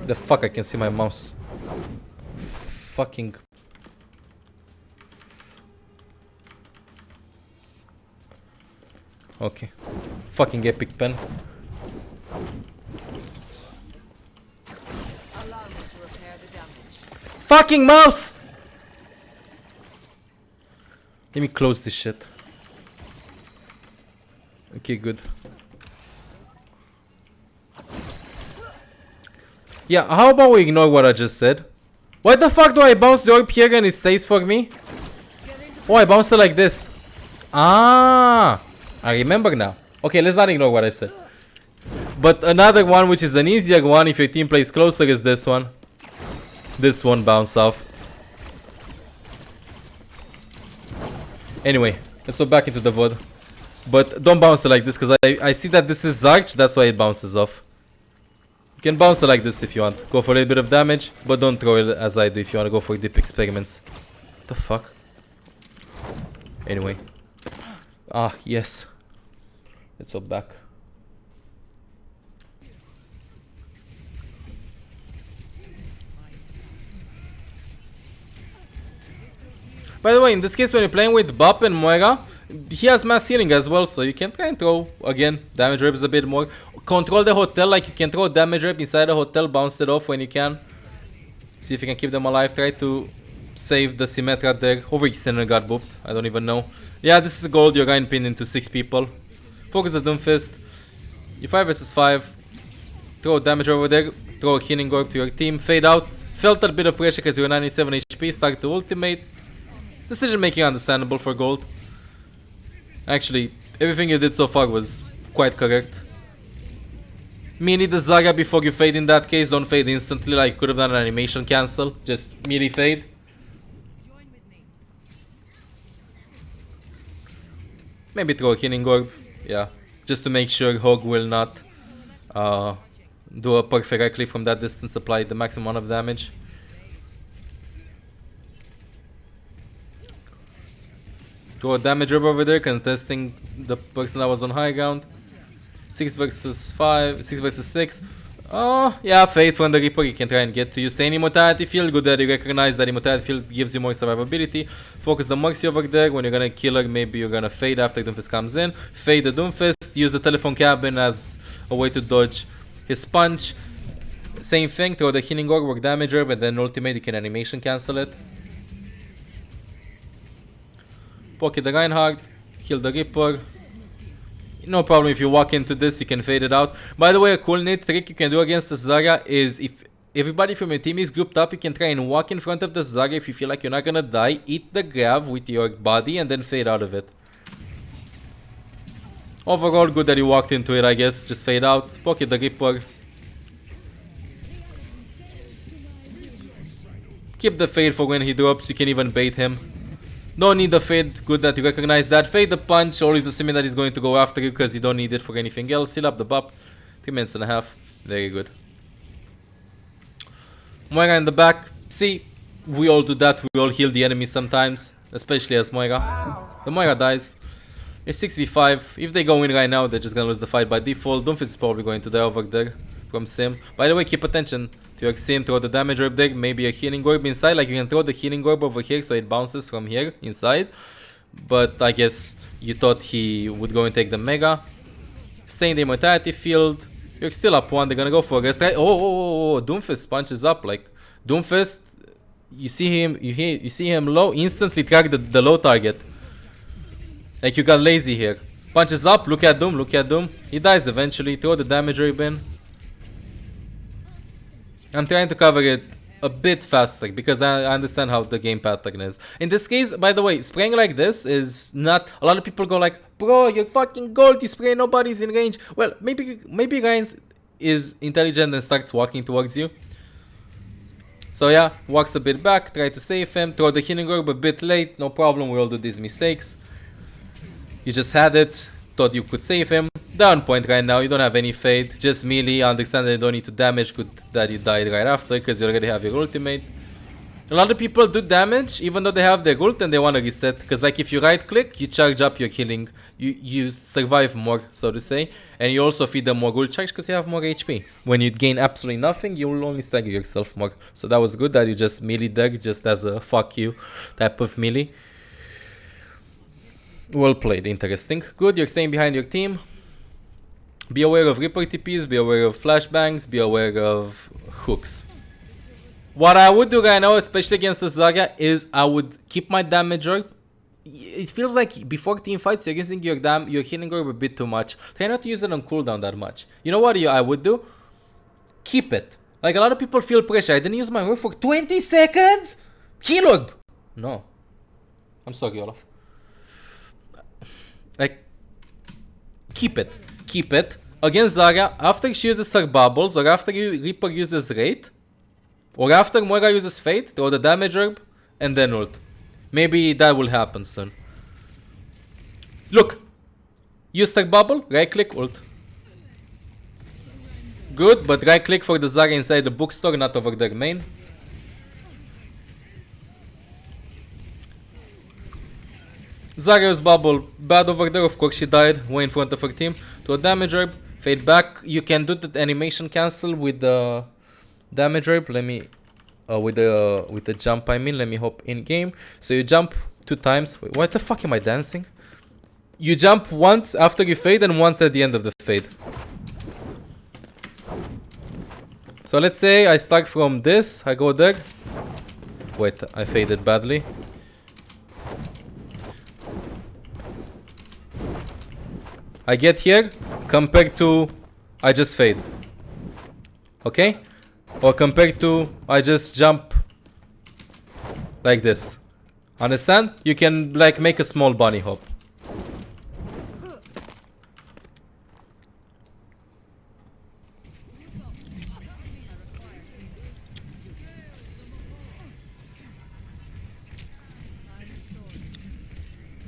The fuck, I can see my mouse. Fucking. Okay. Fucking epic pen. Fucking mouse! Let me close this shit. Okay, good. Yeah, how about we ignore what I just said? Why the fuck do I bounce the orb here and it stays for me? Oh, I bounced it like this. Ah, I remember now. Okay, let's not ignore what I said. But another one, which is an easier one if your team plays closer, is this one. This one bounce off. Anyway, let's go back into the VOD. But don't bounce it like this, because I see that this is Zarch, that's why it bounces off. You can bounce it like this if you want. Go for a little bit of damage, but don't throw it as I do if you want to go for deep experiments. What the fuck? Anyway. Ah, yes. Let's go back. By the way, in this case, when you're playing with Bop and Moira, he has mass healing as well, so you can try and throw, again, damage reps a bit more. Control the hotel, like you can throw damage rep inside the hotel, bounce it off when you can. See if you can keep them alive, try to save the Symmetra there. Overextender got booped, I don't even know. Yeah, this is gold, you're going pinned into 6 people. Focus the Doomfist. You 5 versus 5. Throw damage over there, throw a healing orb to your team, fade out. Felt a bit of pressure because you're 97 HP, start to ultimate. Decision making understandable for gold. Actually, everything you did so far was quite correct. Melee the Zarya before you fade in that case, don't fade instantly like you could have done an animation cancel. Just melee fade. Maybe throw a healing orb, yeah. Just to make sure Hog will not do a perk directly from that distance, apply the maximum amount of damage. Throw a damage orb over there, contesting the person that was on high ground. 6 versus 5, 6 versus 6. Oh, yeah, Fate from the Reaper, you can try and get to you. Stay in Immortality Field, good that you recognize that Immortality Field gives you more survivability. Focus the Mercy over there, when you're gonna kill her, maybe you're gonna Fade after Doomfist comes in. Fade the Doomfist, use the Telephone Cabin as a way to dodge his punch. Same thing, throw the Healing Orb, work Damage Herb, and then ultimate, you can animation cancel it. Pocket the Reinhardt, heal the Reaper. No problem if you walk into this, you can fade it out. By the way, a cool neat trick you can do against the Zarya is if everybody from your team is grouped up, you can try and walk in front of the Zarya if you feel like you're not gonna die. Eat the grab with your body and then fade out of it. Overall, good that you walked into it, I guess. Just fade out. Pocket the Reaper. Keep the fade for when he drops, you can even bait him. No need the fade, good that you recognize that. Fade the punch, always assuming that he's going to go after you because you don't need it for anything else. Heal up the buff. 3 minutes and a half. Very good. Moira in the back. See, we all do that. We all heal the enemy sometimes, especially as Moira. The Moira dies. It's 6v5. If they go in right now, they're just gonna lose the fight by default. Doomfist is probably going to die over there from Sim. By the way, keep attention to your Sim. Throw the damage orb there. Maybe a healing orb inside. Like you can throw the healing orb over here so it bounces from here inside. But I guess you thought he would go and take the Mega. Stay in the Immortality Field. You're still up 1. They're gonna go for a rest. Oh, Doomfist punches up. Like Doomfist, you see him. You see him low. Instantly track the low target. Like you got lazy here. Punches up. Look at Doom. Look at Doom. He dies eventually. Throw the damage orb in. I'm trying to cover it a bit faster because I understand how the game pattern is. In this case, by the way, spraying like this is not... A lot of people go like, bro, you're fucking gold, you spray, nobody's in range. Well, maybe Ryan is intelligent and starts walking towards you. So yeah, walks a bit back, try to save him, throw the healing orb a bit late, no problem, we all do these mistakes. You just had it, thought you could save him. Down point right now, you don't have any fade, just melee. I understand that you don't need to damage, good that you died right after because you already have your ultimate. A lot of people do damage even though they have their ult and they want to reset, because like if you right click, you charge up your healing, you survive more, so to say, and you also feed them more ult charge because you have more HP. When you gain absolutely nothing, you will only stagger yourself more. So that was good that you just melee deck just as a fuck you type of melee. Well played, interesting. Good, you're staying behind your team. Be aware of Reaper TPs, be aware of flashbangs, be aware of hooks. What I would do right now, especially against the Zarya, is I would keep my damage orb. It feels like before team fights, you're using your healing orb a bit too much. Try not to use it on cooldown that much. You know what I would do? Keep it. Like a lot of people feel pressure. I didn't use my orb for 20 seconds? Heal orb! No. I'm sorry, Olaf. Like, keep it. Keep it. Against Zarya, after she uses her bubbles, or after Reaper uses Wraith, or after Moira uses Fate, throw the damage orb, and then ult. Maybe that will happen soon. Look! Use her bubble, right click, ult. Good, but right click for the Zarya inside the bookstore, not over their main. Zarya's bubble, bad over there, of course she died, way in front of her team. To a damage orb, fade back. You can do the animation cancel with the damage orb. Let me, with the jump I mean, let me hop in game. So you jump 2 times. Wait, what the fuck am I dancing? You jump once after you fade and once at the end of the fade. So let's say I start from this, I go there. Wait, I faded badly. I get here, compared to I just fade. Okay? Or compared to I just jump like this. Understand? You can like make a small bunny hop.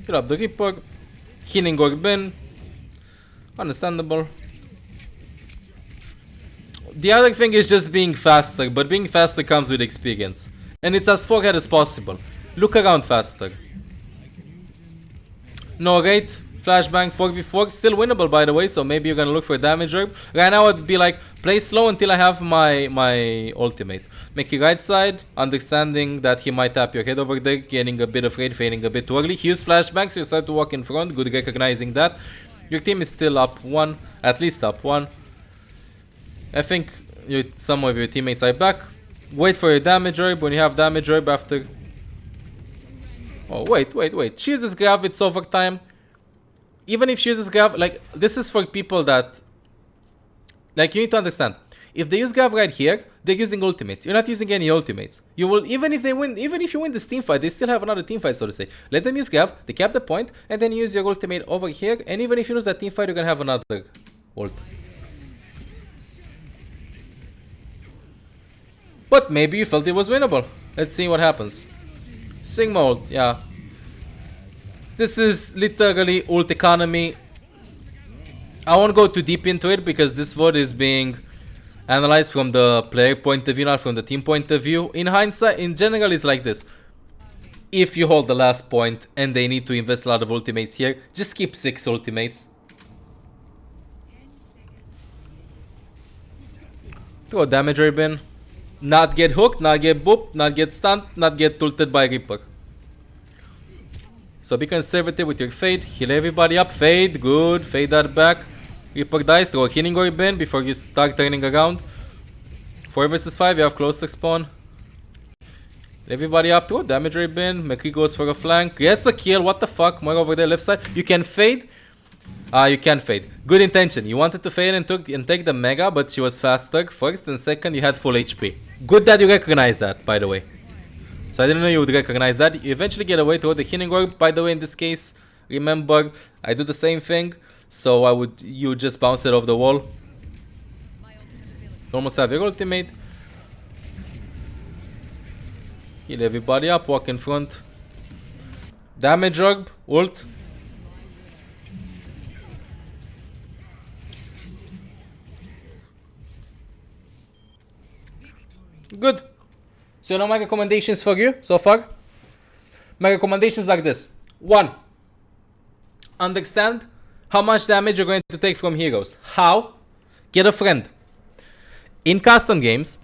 Grab the Reaper, healing orb in. Understandable. The other thing is just being faster, but being faster comes with experience. And it's as forehead as possible. Look around faster. No rate, Flashbang 4v4, still winnable by the way, so maybe you're gonna look for a damage herb. Right now I'd be like, play slow until I have my ultimate. Make your right side, understanding that he might tap your head over there, getting a bit afraid, fading a bit too early. He used flashbang, so you start to walk in front, good recognizing that. Your team is still up 1, at least up 1. I think some of your teammates are back. Wait for your damage herb. When you have damage herb after... Oh, wait. She uses Grav, it's overtime. Even if she uses Grav, like, this is for people that... Like, you need to understand. If they use Grav right here, they're using ultimates. You're not using any ultimates. You will, even if you win this team fight, they still have another team fight, so to say. Let them use Grav, they cap the point, and then use your ultimate over here. And even if you lose that team fight, you're gonna have another ult. But maybe you felt it was winnable. Let's see what happens. Sigma ult, yeah. This is literally ult economy. I won't go too deep into it because this VOD is being analyzed from the player point of view, not from the team point of view. In hindsight, in general, it's like this. If you hold the last point and they need to invest a lot of ultimates here, just keep 6 ultimates. Throw damage ribbon. Not get hooked, not get booped, not get stunned, not get tilted by Reaper. So be conservative with your fade. Heal everybody up. Fade, good. Fade that back. Reaper dies. Throw a healing orb in before you start turning around. 4 versus 5, you have closer spawn. Everybody up. Throw damage orb in. McCree goes for a flank. Gets a kill. What the fuck? More over there, left side. You can fade. You can fade. Good intention. You wanted to fade and take the mega, but she was faster. First and second, you had full HP. Good that you recognize that, by the way. So I didn't know you would recognize that. You eventually get away to the healing orb. By the way, in this case, remember, I do the same thing. So you just bounce it off the wall. Almost have your ultimate. Heal everybody up, walk in front. Damage orb, ult. Good. So now my recommendations for you so far. My recommendations are this. 1. Understand how much damage you're going to take from heroes. How? Get a friend. In custom games,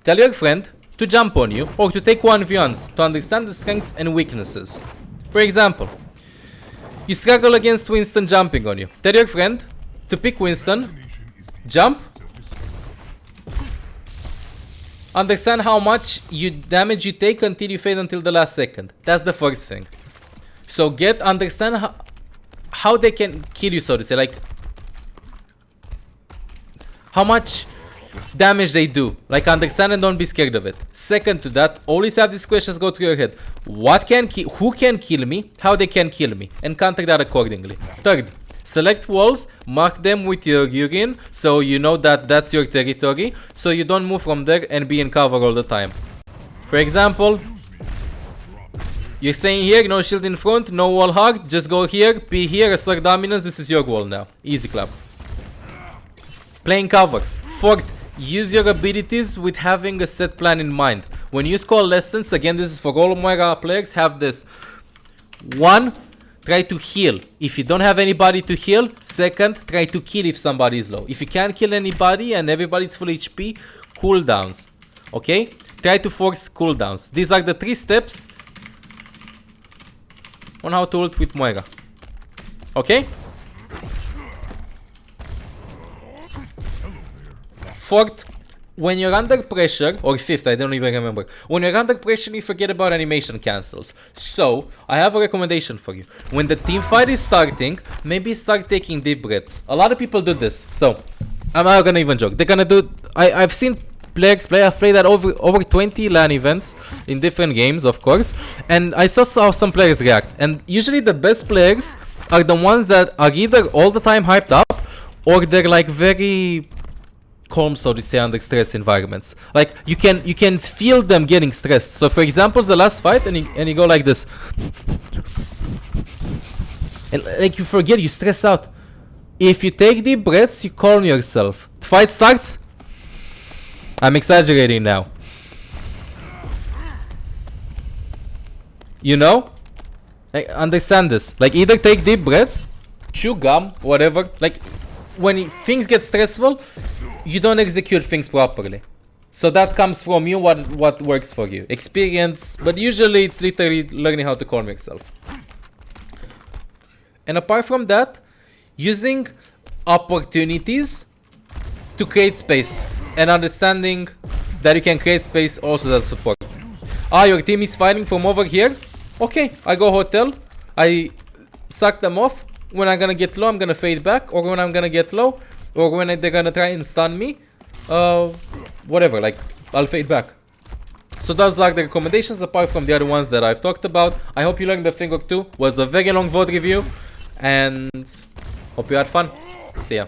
tell your friend to jump on you or to take 1v1s to understand the strengths and weaknesses. For example, you struggle against Winston jumping on you. Tell your friend to pick Winston, jump, understand how much damage you take until you fade until the last second. That's the first thing. So understand how they can kill you, so to say. Like, how much damage they do. Like, understand and don't be scared of it. Second to that, always have these questions go through your head. Who can kill me? How they can kill me? And counter that accordingly. Third, select walls, mark them with your urine, so you know that that's your territory, so you don't move from there and be in cover all the time. For example, you're staying here, no shield in front, no wall hug, just go here, be here, assert dominance, this is your wall now. Easy clap. Playing cover. Fourth, use your abilities with having a set plan in mind. When you score lessons, again this is for all MOIRA players, have this. 1. Try to heal if you don't have anybody to heal. Second, try to kill if somebody is low. If you can't kill anybody and everybody's full HP, cooldowns. Okay? Try to force cooldowns. These are the 3 steps on how to ult with MOIRA. Okay? Fourth, when you're under pressure, or fifth, I don't even remember. When you're under pressure, you forget about animation cancels. So, I have a recommendation for you. When the team fight is starting, maybe start taking deep breaths. A lot of people do this. So, I'm not gonna even joke. They're gonna do... I've seen players play that over 20 LAN events in different games, of course. And I saw how some players react. And usually the best players are the ones that are either all the time hyped up, or they're like very... calm, so to say, under stress environments. Like, you can feel them getting stressed. So for example, the last fight, and you go like this, and like you forget, you stress out. If you take deep breaths, you calm yourself. The fight starts. I'm exaggerating now. You know? Like, understand this. Like, either take deep breaths chew gum, whatever. Like, when things get stressful, you don't execute things properly. So that comes from you, what works for you. Experience, but usually it's literally learning how to calm yourself. And apart from that, using opportunities to create space. And understanding that you can create space also as support. Ah, your team is fighting from over here? Okay, I go hotel. I suck them off. When I'm gonna get low, I'm gonna fade back. Or when I'm gonna get low. Or when they're gonna try and stun me. Whatever, like, I'll fade back. So those are the recommendations apart from the other ones that I've talked about. I hope you learned a thing or two. It was a very long VOD review. And hope you had fun. See ya.